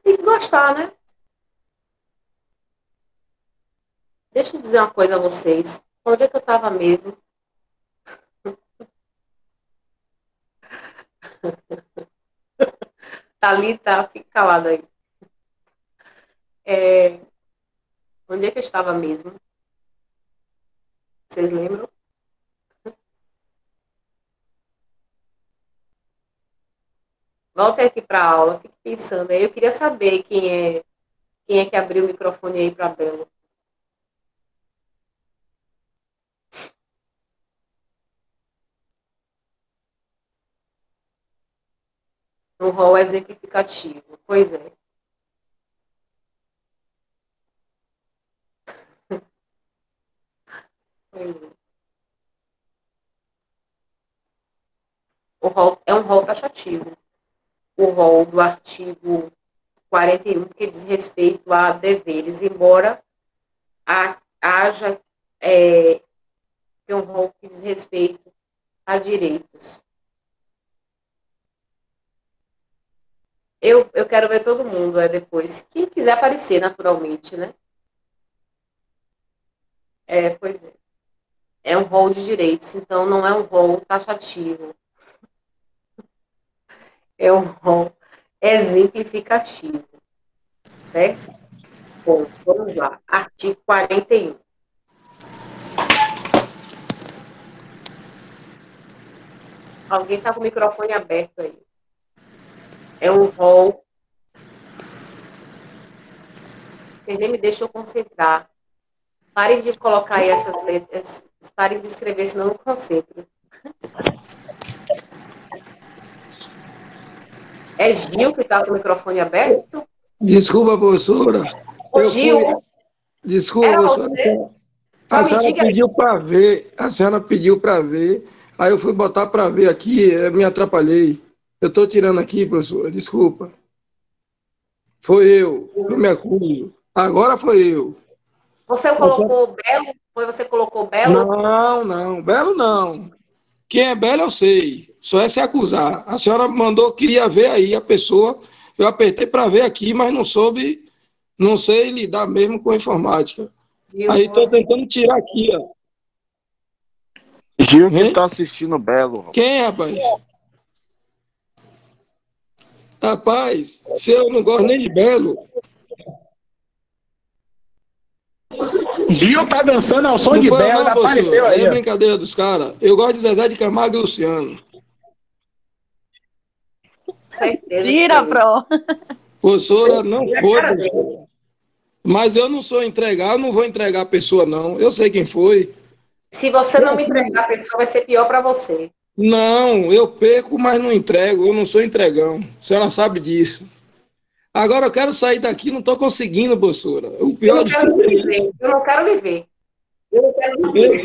Tem que gostar, né? Deixa eu dizer uma coisa a vocês. Onde é que eu estava mesmo? Thalita, fica calada aí. Onde é que eu estava mesmo? Vocês lembram? Voltem aqui para a aula, fique pensando aí. Eu queria saber quem é que abriu o microfone aí para Belo. No rol exemplificativo. Pois é. Pois é. O rol é um rol taxativo. O rol do artigo 41, que diz respeito a deveres, embora haja um rol que diz respeito a direitos. Eu quero ver todo mundo depois. Quem quiser aparecer, naturalmente, né? Pois é. É um rol de direitos, então não é um rol taxativo. É um rol exemplificativo. Certo? Bom, vamos lá. Artigo 41. Alguém está com o microfone aberto aí. É um rol. Vocês nem me deixam concentrar. Parem de colocar aí essas letras. Parem de escrever, senão eu não concentro. É Gil que está com o microfone aberto? Desculpa, professora. Ô, Gil, Desculpa, era professora. você? A Só me senhora diga aí. pediu para ver. A senhora pediu para ver. Aí eu fui botar para ver aqui, me atrapalhei. Eu estou tirando aqui, professora. Desculpa. Foi eu me acuso. Agora foi eu. Você colocou Belo? Foi você que colocou Belo? Não, não. Belo não. Quem é belo eu sei. Só é se acusar. A senhora mandou, queria ver aí a pessoa. Eu apertei para ver aqui, mas não soube, não sei lidar mesmo com a informática. Gil, Aí estou você. tentando tirar aqui, ó. Gil que Hein? tá assistindo Belo. Quem, rapaz? Rapaz, se eu não gosto nem de Belo, Gil tá dançando ao som não de foi eu Belo, não, ele apareceu professor. Aí aí. é Ó. brincadeira dos caras. Eu gosto de Zezé de Camargo e Luciano. Certeza que Tira, foi ele. Pro. Professora, não E a foi, cara dele? professora. Mas eu não sou entregar, eu não vou entregar a pessoa, não. Eu sei quem foi. Se você não me entregar a pessoa, vai ser pior para você. Não, eu perco, mas não entrego. Eu não sou entregão. A senhora sabe disso. Agora eu quero sair daqui, não estou conseguindo, professora. O Eu pior não de quero tudo é me isso. ver. Eu não quero me ver. Eu não quero me ver.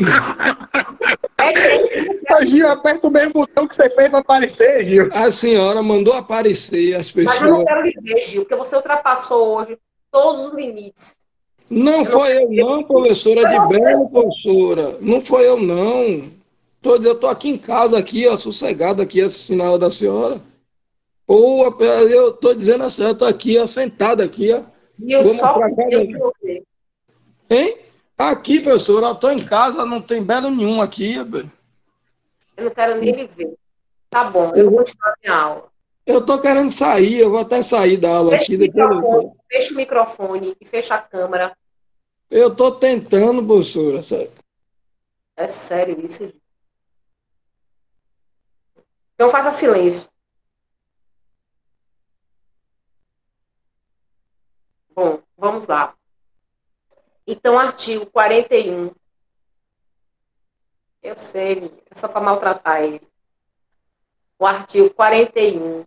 Ô, Gil, aperta o mesmo botão que você fez pra aparecer, Gil. A senhora mandou aparecer as Mas eu não pessoas. quero me ver, Gil, porque você ultrapassou hoje todos os limites. Não foi eu, não, professora de Belo, professora. Não foi eu, não. Eu estou aqui em casa, aqui, ó, sossegado aqui, assistindo a aula da senhora. Ou eu estou dizendo a senhora, estou aqui, ó, sentado aqui, ó. Gil, Vou só mostrar a por casa Deus aqui. que você. Hein? Aqui, professora, eu estou em casa, não tem belo nenhum aqui. Eu não quero nem me ver. Tá bom, eu Eu vou vou- continuar minha aula. eu estou querendo sair, eu vou até sair da aula aqui. Depois Fecha o microfone e fecha a câmera. eu estou tentando, professora. Sabe? É sério isso, Gil. Então faça silêncio. Bom, vamos lá. Então, artigo 41. Eu sei, é só para maltratar ele. O artigo 41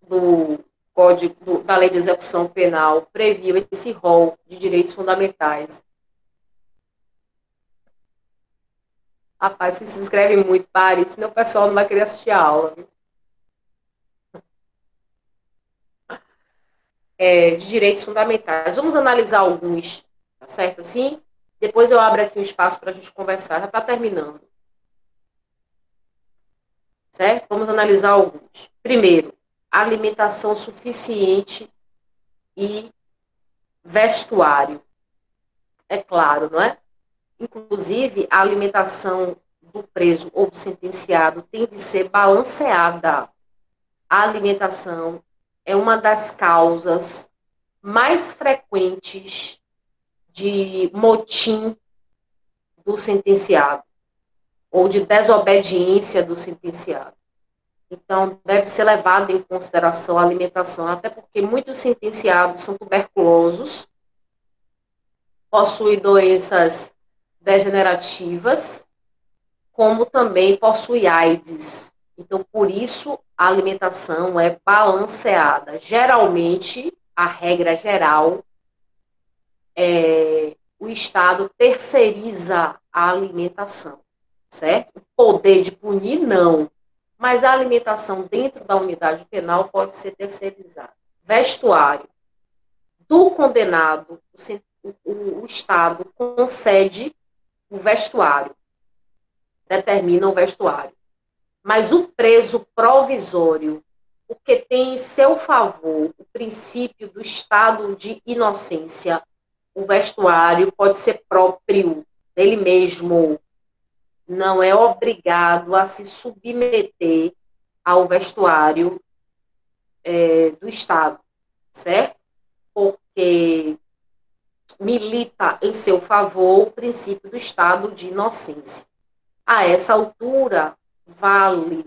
do Código da Lei de Execução Penal previu esse rol de direitos fundamentais. Rapaz, se inscreve muito, pare, senão o pessoal não vai querer assistir a aula. Viu? De direitos fundamentais. Vamos analisar alguns, tá certo assim? Depois eu abro aqui um espaço para a gente conversar, já está terminando. Certo? Vamos analisar alguns. Primeiro, alimentação suficiente e vestuário. É claro, não é? Inclusive, a alimentação do preso ou do sentenciado tem de ser balanceada. A alimentação é uma das causas mais frequentes de motim do sentenciado ou de desobediência do sentenciado. Então, deve ser levada em consideração a alimentação, até porque muitos sentenciados são tuberculosos, possuem doenças degenerativas, como também possui AIDS. Então, por isso, a alimentação é balanceada. Geralmente, a regra geral o Estado terceiriza a alimentação, certo? O poder de punir, não. Mas a alimentação dentro da unidade penal pode ser terceirizada. Vestuário. Do condenado, o Estado concede o vestuário, determina o vestuário. Mas o preso provisório, porque tem em seu favor o princípio do estado de inocência, o vestuário pode ser próprio dele mesmo, não é obrigado a se submeter ao vestuário do Estado, certo? Porque milita em seu favor o princípio do estado de inocência. A essa altura, vale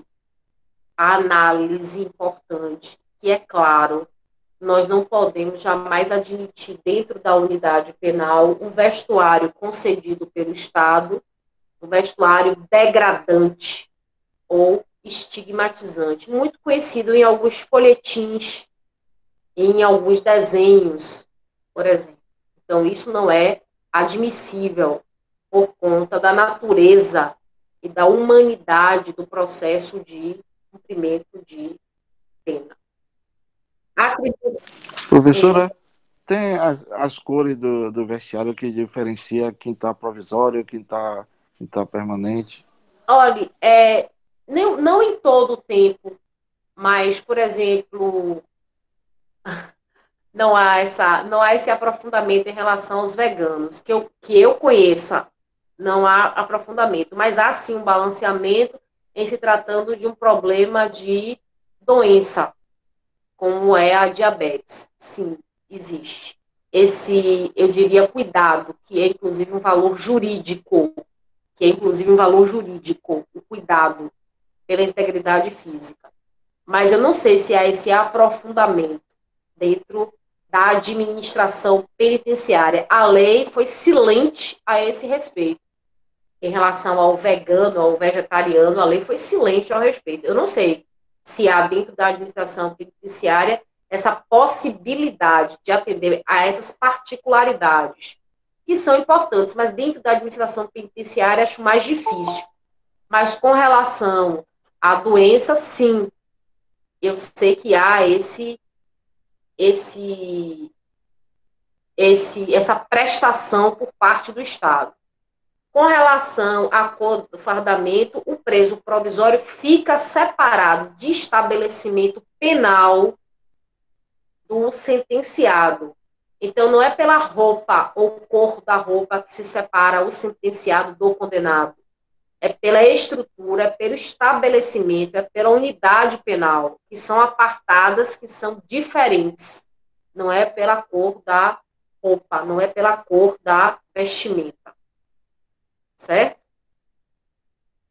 a análise importante, que é claro, nós não podemos jamais admitir dentro da unidade penal um vestuário concedido pelo Estado, um vestuário degradante ou estigmatizante, muito conhecido em alguns folhetins, em alguns desenhos, por exemplo. Então, isso não é admissível por conta da natureza e da humanidade do processo de cumprimento de pena. Professora, tem as cores do vestiário que diferencia quem está provisório, quem tá permanente? Olha, não em todo o tempo, mas, por exemplo, não há esse aprofundamento em relação aos veganos. Que eu conheça, não há aprofundamento, mas há sim um balanceamento em se tratando de um problema de doença, como é a diabetes. Sim, existe. Eu diria, cuidado, que é inclusive um valor jurídico, o cuidado pela integridade física. Mas eu não sei se há esse aprofundamento dentro da administração penitenciária. A lei foi silente a esse respeito. Em relação ao vegano, ao vegetariano, a lei foi silente ao respeito. Eu não sei se há dentro da administração penitenciária essa possibilidade de atender a essas particularidades, que são importantes, mas dentro da administração penitenciária acho mais difícil. Mas com relação à doença, sim, eu sei que há essa prestação por parte do Estado. Com relação à cor do fardamento, o preso provisório fica separado de estabelecimento penal do sentenciado. Então, não é pela roupa ou cor da roupa que se separa o sentenciado do condenado. É pela estrutura, é pelo estabelecimento, é pela unidade penal, que são apartadas, que são diferentes. Não é pela cor da roupa, não é pela cor da vestimenta. Certo?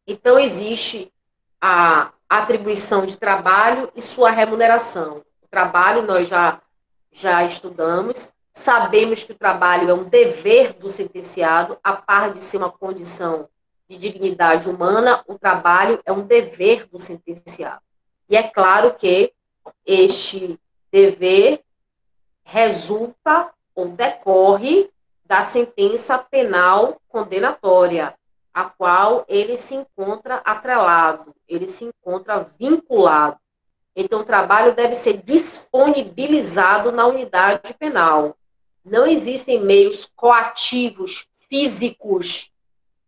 Então, existe a atribuição de trabalho e sua remuneração. O trabalho nós já estudamos, sabemos que o trabalho é um dever do sentenciado, a par de ser uma condição de dignidade humana, o trabalho é um dever do sentenciado. E é claro que este dever resulta ou decorre da sentença penal condenatória, a qual ele se encontra atrelado, ele se encontra vinculado. Então, o trabalho deve ser disponibilizado na unidade penal. Não existem meios coativos, físicos,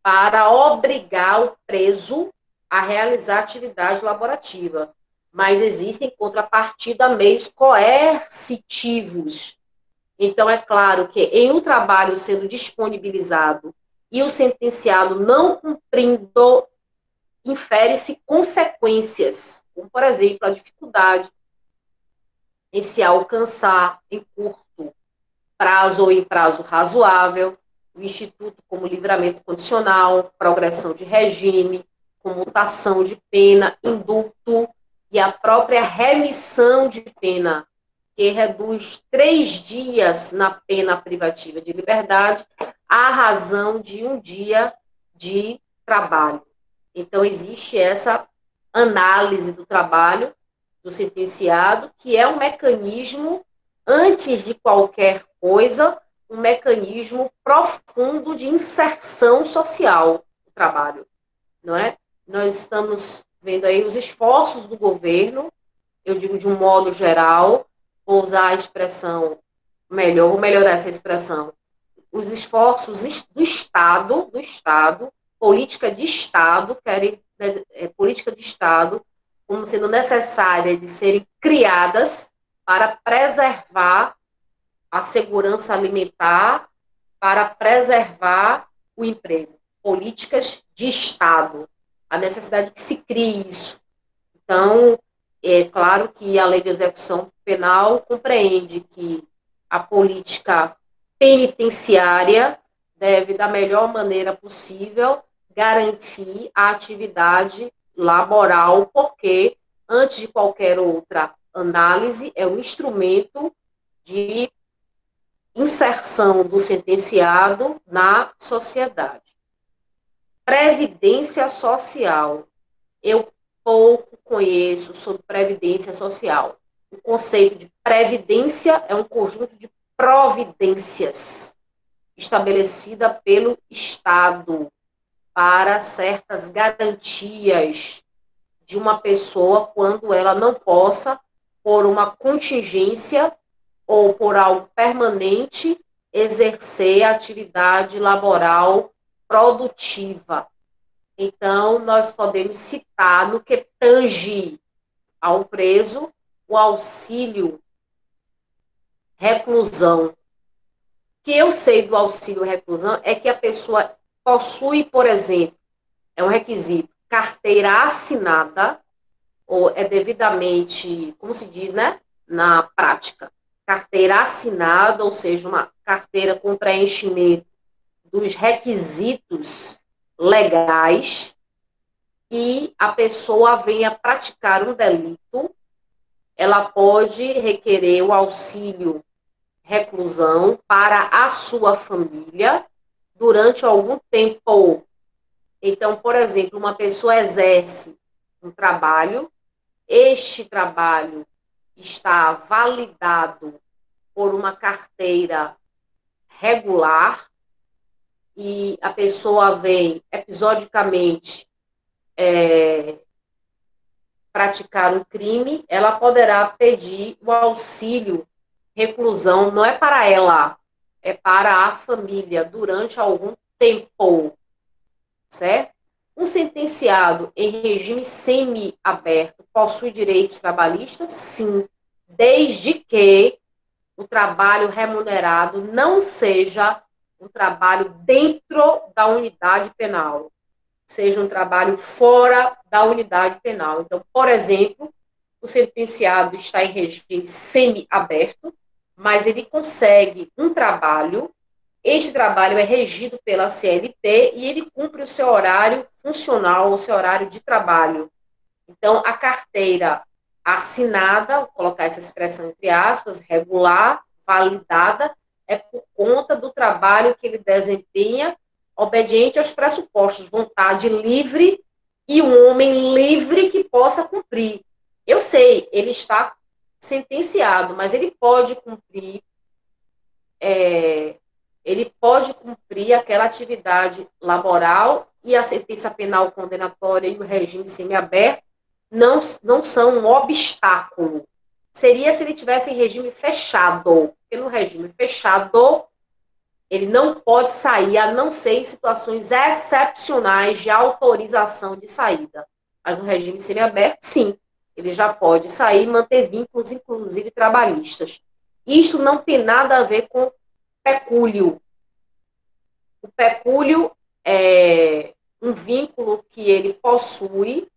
para obrigar o preso a realizar atividade laborativa. Mas existem, em contrapartida, meios coercitivos. Então, é claro que em um trabalho sendo disponibilizado e o sentenciado não cumprindo, infere-se consequências, como, por exemplo, a dificuldade em se alcançar em curto prazo ou em prazo razoável o Instituto como livramento condicional, progressão de regime, comutação de pena, indulto e a própria remissão de pena, que reduz 3 dias na pena privativa de liberdade à razão de 1 dia de trabalho. Então, existe essa análise do trabalho do sentenciado, que é um mecanismo, antes de qualquer coisa, um mecanismo profundo de inserção social do trabalho, não é? Nós estamos vendo aí os esforços do governo, eu digo de um modo geral, vou usar a expressão melhor, vou melhorar essa expressão, os esforços do Estado, política de Estado, política de Estado, como sendo necessária de serem criadas para preservar a segurança alimentar, para preservar o emprego. Políticas de Estado. A necessidade de que se crie isso. Então, é claro que a lei de execução penal compreende que a política penitenciária deve, da melhor maneira possível, garantir a atividade laboral, porque, antes de qualquer outra análise, é um instrumento de inserção do sentenciado na sociedade. Previdência social. Eu pouco conheço sobre previdência social. O conceito de previdência é um conjunto de providências estabelecida pelo Estado para certas garantias de uma pessoa quando ela não possa, por uma contingência ou por algo permanente, exercer a atividade laboral produtiva. Então, nós podemos citar, no que tange ao preso, o auxílio reclusão. O que eu sei do auxílio reclusão é que a pessoa possui, por exemplo, é um requisito, carteira assinada, ou é devidamente, como se diz, né, na prática, carteira assinada, ou seja, uma carteira com preenchimento dos requisitos legais, e a pessoa venha praticar um delito, ela pode requerer o auxílio reclusão para a sua família durante algum tempo. Então, por exemplo, uma pessoa exerce um trabalho, este trabalho está validado por uma carteira regular e a pessoa vem episodicamente praticar um crime, ela poderá pedir o auxílio reclusão, não é para ela, é para a família durante algum tempo, certo? Um sentenciado em regime semiaberto possui direitos trabalhistas? Sim, desde que o trabalho remunerado não seja um trabalho dentro da unidade penal, seja um trabalho fora da unidade penal. Então, por exemplo, o sentenciado está em regime semiaberto, mas ele consegue um trabalho, este trabalho é regido pela CLT e ele cumpre o seu horário funcional, o seu horário de trabalho. Então, a carteira assinada, vou colocar essa expressão entre aspas, regular, validada, é por conta do trabalho que ele desempenha, obediente aos pressupostos, vontade livre e um homem livre que possa cumprir. Eu sei, ele está sentenciado, mas ele pode cumprir aquela atividade laboral e a sentença penal condenatória e o regime semiaberto não são um obstáculo. Seria se ele tivesse em regime fechado, porque no regime fechado ele não pode sair, a não ser em situações excepcionais de autorização de saída. Mas no regime semiaberto, sim, ele já pode sair e manter vínculos, inclusive trabalhistas. Isto não tem nada a ver com pecúlio. O pecúlio é um vínculo que ele possui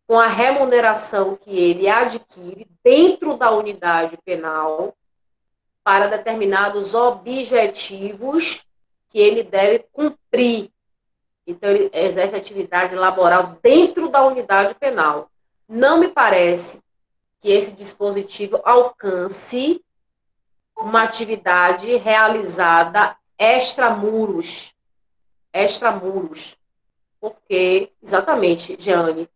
com a remuneração que ele adquire dentro da unidade penal para determinados objetivos que ele deve cumprir. Então, ele exerce atividade laboral dentro da unidade penal. Não me parece que esse dispositivo alcance uma atividade realizada extramuros. Porque, exatamente, Jeane,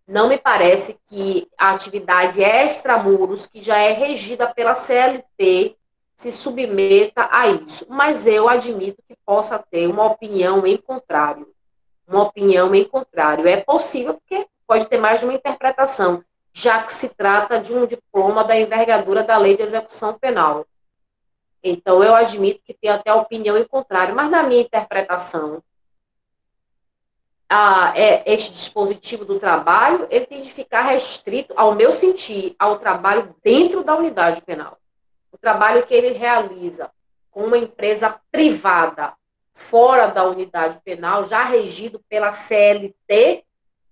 não me parece que a atividade extramuros, que já é regida pela CLT, se submeta a isso. Mas eu admito que possa ter uma opinião em contrário. É possível, porque pode ter mais de uma interpretação, já que se trata de um diploma da envergadura da Lei de Execução Penal. Então, eu admito que tem até opinião em contrário, mas na minha interpretação, este dispositivo do trabalho, ele tem de ficar restrito, ao meu sentir, ao trabalho dentro da unidade penal. O trabalho que ele realiza com uma empresa privada fora da unidade penal, já regido pela CLT,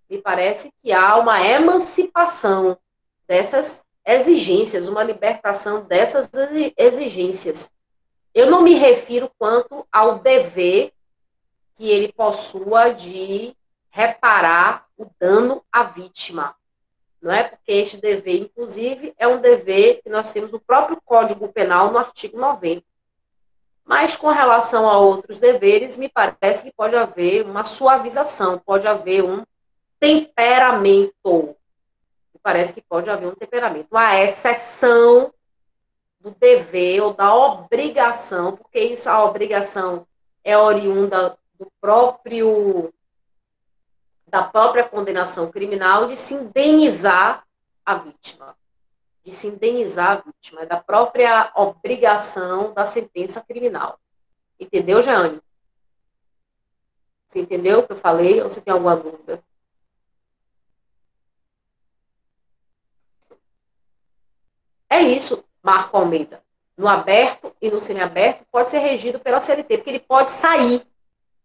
me parece que há uma emancipação dessas exigências, uma libertação dessas exigências. Eu não me refiro quanto ao dever que ele possua de reparar o dano à vítima. Não é? Porque este dever, inclusive, é um dever que nós temos no próprio Código Penal, no artigo 90. Mas, com relação a outros deveres, me parece que pode haver uma suavização, pode haver um temperamento. Me parece que pode haver um temperamento. A exceção do dever ou da obrigação, porque isso, a obrigação é oriunda da própria condenação criminal de se indenizar a vítima. É da própria obrigação da sentença criminal. Entendeu, Jeane? Você entendeu o que eu falei? Ou você tem alguma dúvida? É isso, Marco Almeida. No aberto e no semiaberto pode ser regido pela CLT, porque ele pode sair.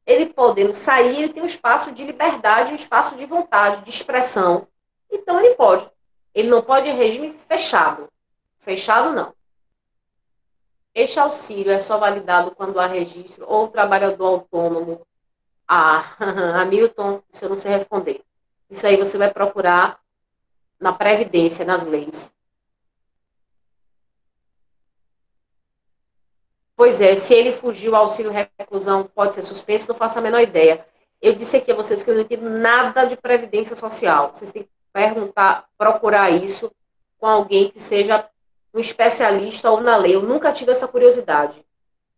Ele podendo sair, ele tem um espaço de liberdade, um espaço de vontade, de expressão. Então, ele pode. Ele não pode em regime fechado. Fechado, não. Este auxílio é só validado quando há registro ou trabalhador autônomo. Hamilton, isso eu não sei responder. Isso aí você vai procurar na Previdência, nas leis. Pois é, se ele fugiu, o auxílio reclusão pode ser suspenso, não faço a menor ideia. Eu disse aqui a vocês que eu não entendo nada de previdência social. Vocês têm que procurar isso com alguém que seja um especialista ou na lei. Eu nunca tive essa curiosidade.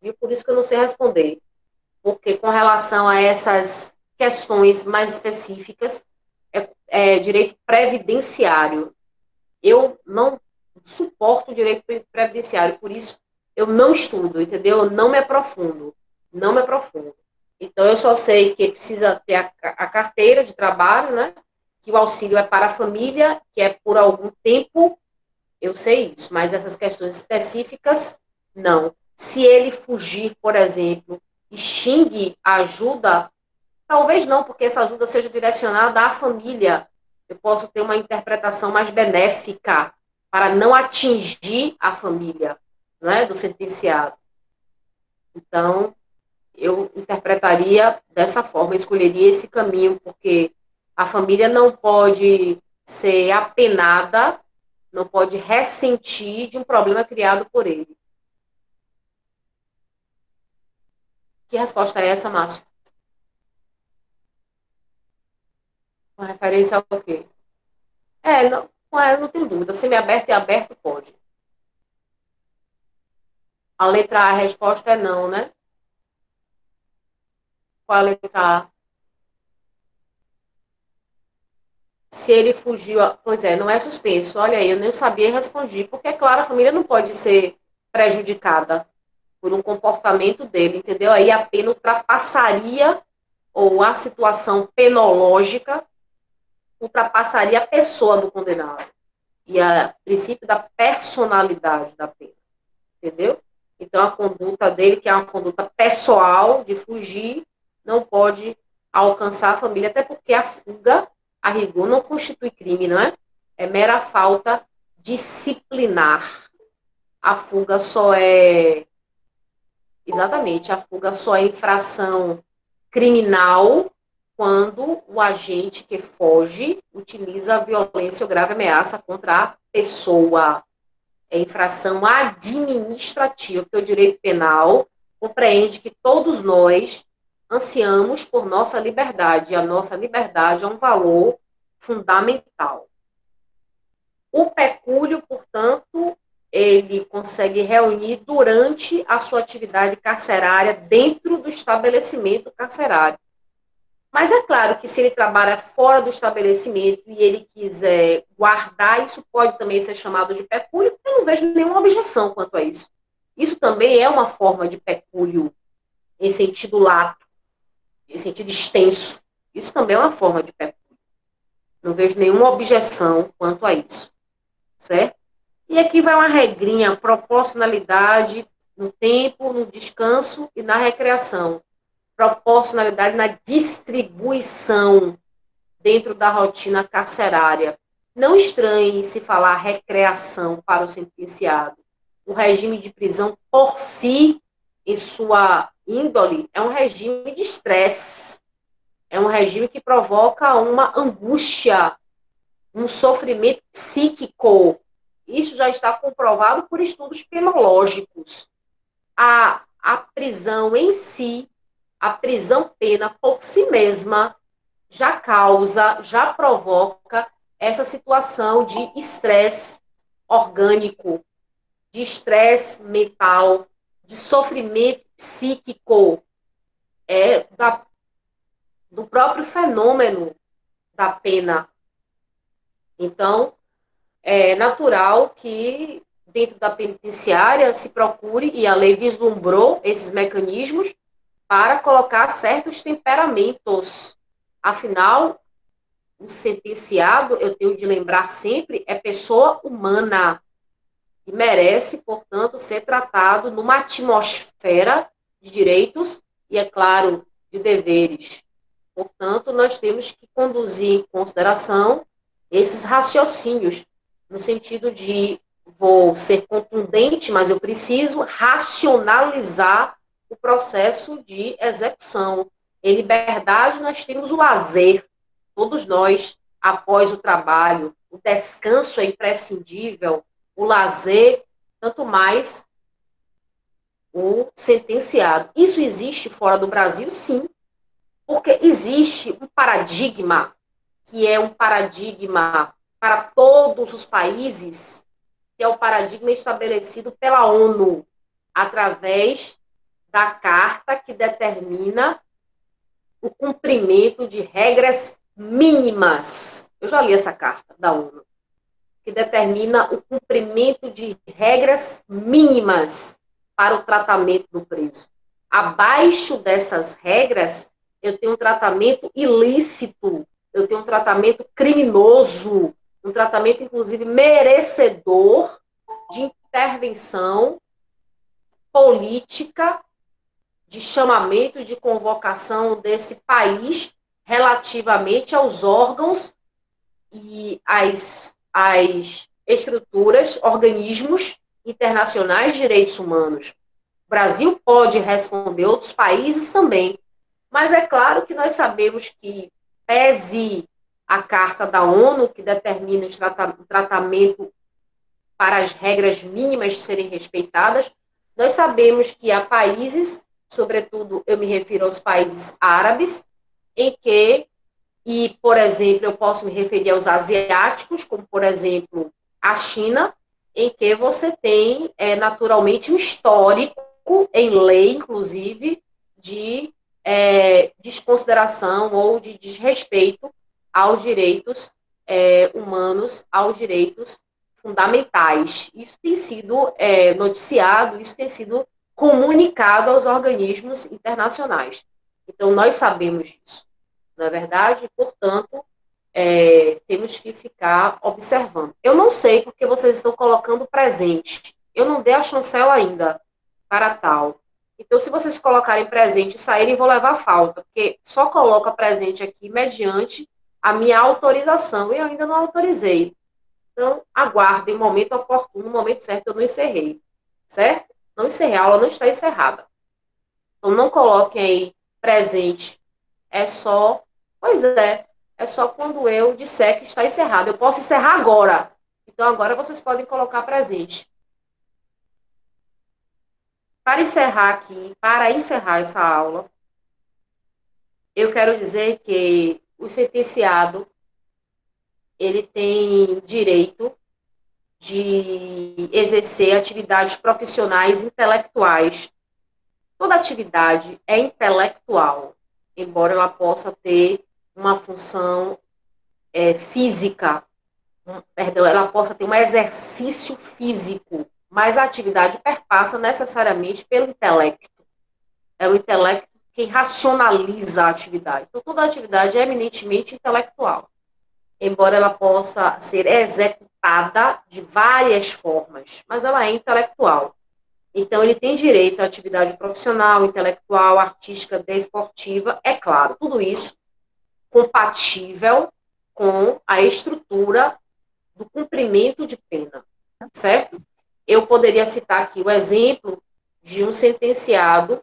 Viu? Por isso que eu não sei responder. Porque com relação a essas questões mais específicas, é direito previdenciário. Eu não suporto o direito previdenciário, por isso eu não estudo, entendeu? Eu não me aprofundo. Então, eu só sei que precisa ter a carteira de trabalho, né? Que o auxílio é para a família, que é por algum tempo, eu sei isso, mas essas questões específicas, não. Se ele fugir, por exemplo, e xingue a ajuda, talvez não, porque essa ajuda seja direcionada à família. Eu posso ter uma interpretação mais benéfica para não atingir a família, não é, do sentenciado. Então, eu interpretaria dessa forma, escolheria esse caminho, porque A família não pode ser apenada, não pode ressentir de um problema criado por ele. Que resposta é essa, Márcio? Com referência ao quê? Não tenho dúvida. Semiaberto e aberto pode. A letra A, a resposta é não, né? Qual a letra A? Se ele fugiu, pois é, não é suspenso. Olha aí, eu nem sabia e respondi, porque, é claro, a família não pode ser prejudicada por um comportamento dele, entendeu? Aí a pena ultrapassaria, ou a situação penológica ultrapassaria a pessoa do condenado. E o princípio da personalidade da pena, entendeu? Então, a conduta dele, que é uma conduta pessoal, de fugir, não pode alcançar a família, até porque a fuga, a rigor, não constitui crime, não é? É mera falta disciplinar. A fuga só é... Exatamente, a fuga só é infração criminal quando o agente que foge utiliza a violência ou grave ameaça contra a pessoa. É infração administrativa, porque o direito penal compreende que todos nós ansiamos por nossa liberdade, e a nossa liberdade é um valor fundamental. O pecúlio, portanto, ele consegue reunir durante a sua atividade carcerária dentro do estabelecimento carcerário. Mas é claro que se ele trabalha fora do estabelecimento e ele quiser guardar, isso pode também ser chamado de pecúlio, eu não vejo nenhuma objeção quanto a isso. Isso também é uma forma de pecúlio em sentido lato, em sentido extenso. Isso também é uma forma de pecúlio. Não vejo nenhuma objeção quanto a isso. Certo? E aqui vai uma regrinha, proporcionalidade no tempo, no descanso e na recreação. Proporcionalidade na distribuição dentro da rotina carcerária. Não estranhe se falar recreação para o sentenciado. O regime de prisão, por si, em sua índole, é um regime de estresse. É um regime que provoca uma angústia, um sofrimento psíquico. Isso já está comprovado por estudos penológicos. A prisão em si, a prisão-pena por si mesma, já causa, já provoca essa situação de estresse orgânico, de estresse mental, de sofrimento psíquico, do próprio fenômeno da pena. Então, é natural que dentro da penitenciária se procure, e a lei vislumbrou esses mecanismos, para colocar certos temperamentos. Afinal, o sentenciado, eu tenho de lembrar sempre, é pessoa humana e merece, portanto, ser tratado numa atmosfera de direitos e, é claro, de deveres. Portanto, nós temos que conduzir em consideração esses raciocínios, no sentido de, vou ser contundente, mas eu preciso racionalizar o processo de execução. Em liberdade, nós temos o lazer. Todos nós, após o trabalho, o descanso é imprescindível, o lazer, tanto mais o sentenciado. Isso existe fora do Brasil? Sim, porque existe um paradigma, que é um paradigma para todos os países, que é o paradigma estabelecido pela ONU, através da carta que determina o cumprimento de regras mínimas. Eu já li essa carta da ONU, que determina o cumprimento de regras mínimas para o tratamento do preso. Abaixo dessas regras, eu tenho um tratamento ilícito, eu tenho um tratamento criminoso, um tratamento, inclusive, merecedor de intervenção política, de chamamento e de convocação desse país relativamente aos órgãos e às estruturas, organismos internacionais de direitos humanos. O Brasil pode responder, outros países também. Mas é claro que nós sabemos que, pese a Carta da ONU, que determina o tratamento para as regras mínimas serem respeitadas. Nós sabemos que há países, sobretudo eu me refiro aos países árabes, em que, e, por exemplo, eu posso me referir aos asiáticos, como, por exemplo, a China, em que você tem, naturalmente, um histórico, em lei, inclusive, de desconsideração ou de desrespeito aos direitos humanos, aos direitos fundamentais. Isso tem sido noticiado, isso tem sido comunicado aos organismos internacionais. Então, nós sabemos disso, não é verdade? Portanto, temos que ficar observando. Eu não sei porque vocês estão colocando presente. Eu não dei a chancela ainda para tal. Então, se vocês colocarem presente e saírem, vou levar falta, porque só coloca presente aqui mediante a minha autorização, e eu ainda não autorizei. Então, aguardem o momento oportuno, o momento certo, eu não encerrei. Certo? Não encerrei, a aula não está encerrada. Então, não coloquem aí presente. É só, pois é só quando eu disser que está encerrado. Eu posso encerrar agora. Então, agora vocês podem colocar presente. Para encerrar essa aula, eu quero dizer que o sentenciado, ele tem direito de exercer atividades profissionais intelectuais. Toda atividade é intelectual, embora ela possa ter uma função física, ela possa ter um exercício físico, mas a atividade perpassa necessariamente pelo intelecto. É o intelecto quem racionaliza a atividade. Então, toda atividade é eminentemente intelectual, embora ela possa ser executada de várias formas, mas ela é intelectual. Então, ele tem direito à atividade profissional, intelectual, artística, desportiva, é claro, tudo isso compatível com a estrutura do cumprimento de pena, certo? Eu poderia citar aqui o exemplo de um sentenciado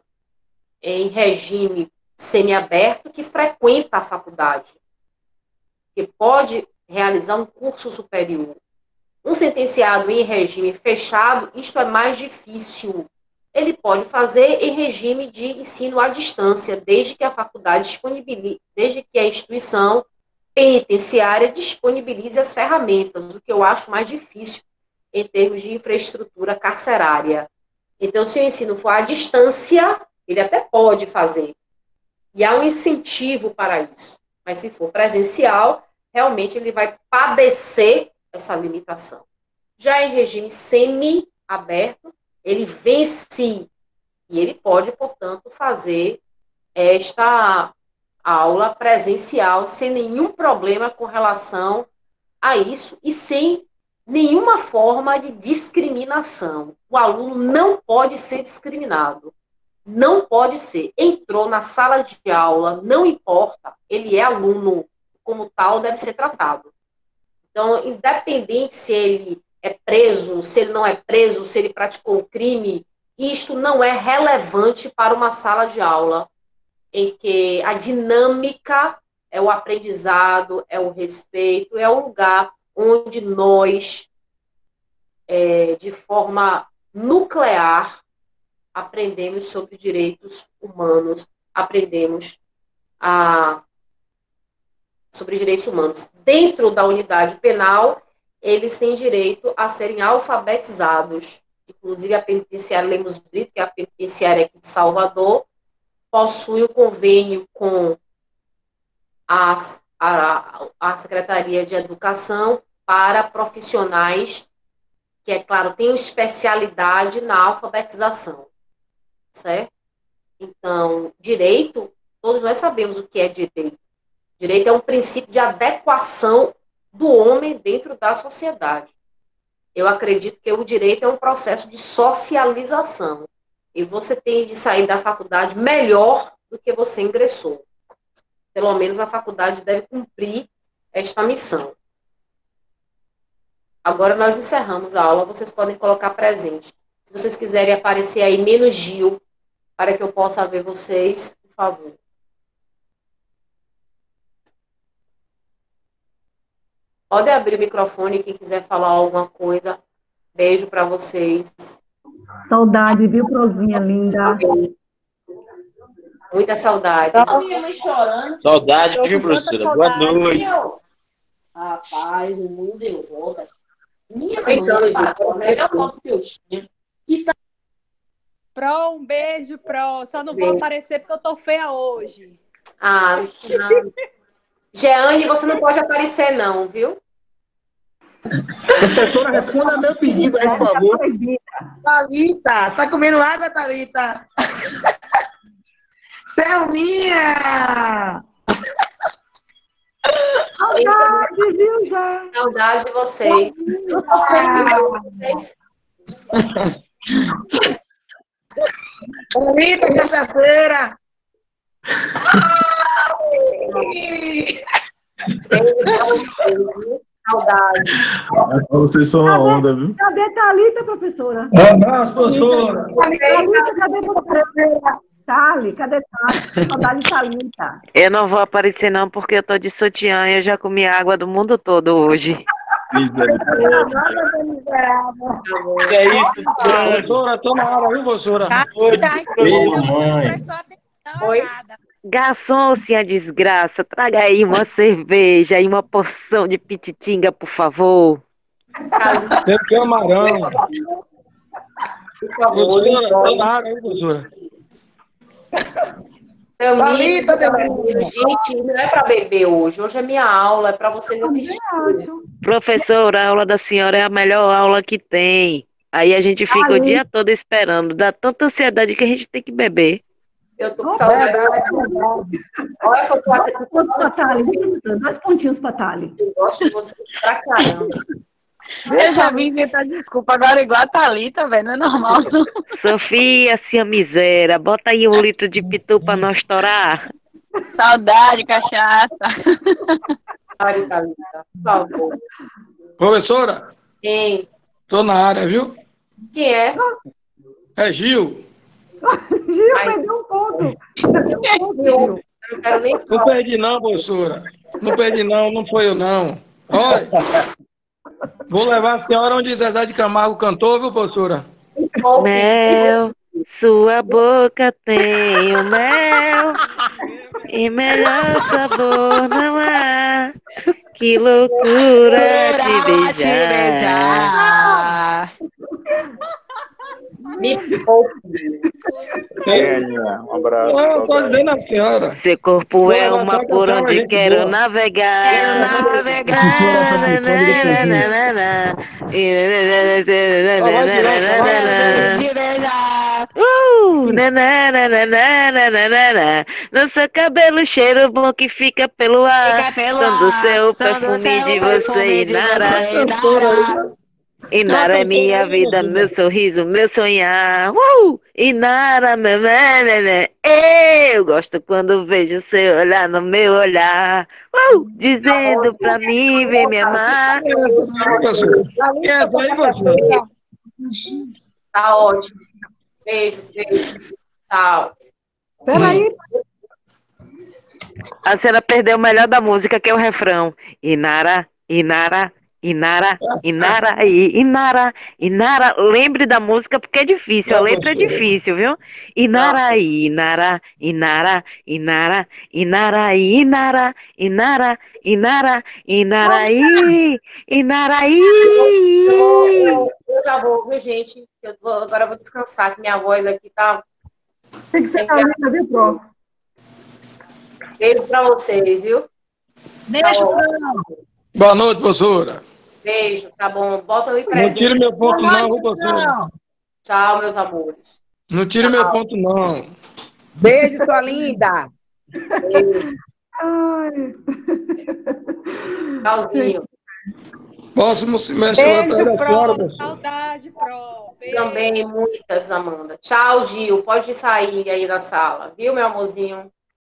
em regime semiaberto que frequenta a faculdade, que pode realizar um curso superior. Um sentenciado em regime fechado, isto é mais difícil. Ele pode fazer em regime de ensino à distância, desde que a faculdade disponibilize, desde que a instituição penitenciária disponibilize as ferramentas, o que eu acho mais difícil em termos de infraestrutura carcerária. Então, se o ensino for à distância, ele até pode fazer. E há um incentivo para isso. Mas se for presencial, realmente ele vai padecer essa limitação. Já em regime semi-aberto, ele vence e ele pode, portanto, fazer esta aula presencial sem nenhum problema com relação a isso e sem nenhuma forma de discriminação. O aluno não pode ser discriminado. Não pode ser. Entrou na sala de aula, não importa, ele é aluno, como tal, deve ser tratado. Então, independente se ele é preso, se ele não é preso, se ele praticou um crime, isto não é relevante para uma sala de aula em que a dinâmica é o aprendizado, é o respeito, é o lugar onde nós, de forma nuclear, aprendemos sobre direitos humanos, aprendemos sobre direitos humanos. Dentro da unidade penal, eles têm direito a serem alfabetizados. Inclusive, a penitenciária Lemos Brito, que é a penitenciária aqui de Salvador, possui um convênio com a Secretaria de Educação para profissionais que, é claro, têm especialidade na alfabetização, certo? Então, direito, todos nós sabemos o que é direito. Direito é um princípio de adequação do homem dentro da sociedade. Eu acredito que o direito é um processo de socialização. E você tem de sair da faculdade melhor do que você ingressou. Pelo menos a faculdade deve cumprir esta missão. Agora nós encerramos a aula, vocês podem colocar presente. Se vocês quiserem aparecer aí menos Gil, para que eu possa ver vocês, por favor. Pode abrir o microfone, quem quiser falar alguma coisa. Beijo para vocês. Saudade, viu, Prozinha linda? Muita saudade. Minha mãe chorando. Saudade, Tô viu, com tanta professora? Boa saudade. noite. Rapaz, o mundo deu volta. Minha Brincando, mãe, gente. a melhor foto que eu tinha. Que tá... Pro, um beijo, Pro. Só não vou Beijo. aparecer porque eu tô feia hoje. Ah, não. Jeane, você não pode aparecer, não, viu? Professora, responda meu pedido aí, por favor. Thalita, tá comendo água, Thalita? Selminha! Saudade, viu, já? Saudade de vocês. Eu tô feliz com vocês. Thalita, cachaceira! Beijo pra vocês, viu? Saudade. Vocês são uma onda, viu? Cadê Thalita, professora? Abraço, professora. Thalita, cadê professora? Thali, cadê Thali? Saudade de Thalita. Eu não vou aparecer não, porque eu tô de sutiã e eu já comi água do mundo todo hoje. Que é isso? Professora, tô na hora, viu, professora? Oi. Garçom, se a desgraça, traga aí uma cerveja e uma porção de pititinga, por favor. Tem camarão. Por favor. Professora, tô na hora, viu, professora? Thalita, gente, não é para beber hoje. Hoje é minha aula, é para vocês assistirem. Professora, a aula da senhora é a melhor aula que tem. Aí a gente fica o dia todo esperando. Dá tanta ansiedade que a gente tem que beber. Eu tô com saudade. Olha, eu tô aqui. 2 pontinhos para Thali. Eu gosto de vocês pra caramba. Eu já vim inventar desculpa, agora igual a Thalita, velho, não é normal, não. Sofia, sua miséria, bota aí 1 litro de pitu pra nós estourar. Saudade, cachaça. Ai, Thalita, por favor. Professora, Quem? tô na área, viu? Quem é? É Gil. Gil, perdeu um ponto. Perdeu um ponto, Gil. Eu não quero nem Não falar. perdi não, professora. Não perdi não, não foi eu não. Olha, vou levar a senhora onde Zezé de Camargo cantou, viu, professora? Mel, sua boca tem o mel, e melhor sabor não há. Que loucura te beijar. Me poupe. Um abraço. Não, tô dizendo a senhora. Seu corpo é uma por onde quero navegar. No seu cabelo, cheiro bom que fica pelo ar. Quando o seu perfume de você inara. Inara é minha vida, meu sorriso, meu sonhar. Inara, eu gosto quando vejo seu olhar no meu olhar. Dizendo pra mim, vem me amar. Tá ótimo. Beijo, beijo. Tchau. Peraí. A senhora perdeu o melhor da música, que é o refrão. Inara, Inara, Inara, Inara, Inara, Inara. Lembre da música porque é difícil, a letra é difícil, viu? Inara, Inara, Inara, Inara, Inara, Inara, Inara, Inara, Inara, Inara. Eu já vou, viu, gente? Agora eu vou descansar, que minha voz aqui tá. Tem que ser Thalita, viu, Pro? Beijo pra vocês, viu? Beijo, Boa noite, professora. Beijo, tá bom. Bota aí Não presente. tire meu ponto não, viu, professora? Tchau, meus amores. Não tire meu ponto não. Beijo, sua linda. Beijo. Tchauzinho. Próximo semestre eu vou Beijo, até a senhora, Pro. professora. Saudade, Pro. Beijo. Também muitas, Amanda. Tchau, Gil. Pode sair aí da sala, viu, meu amorzinho?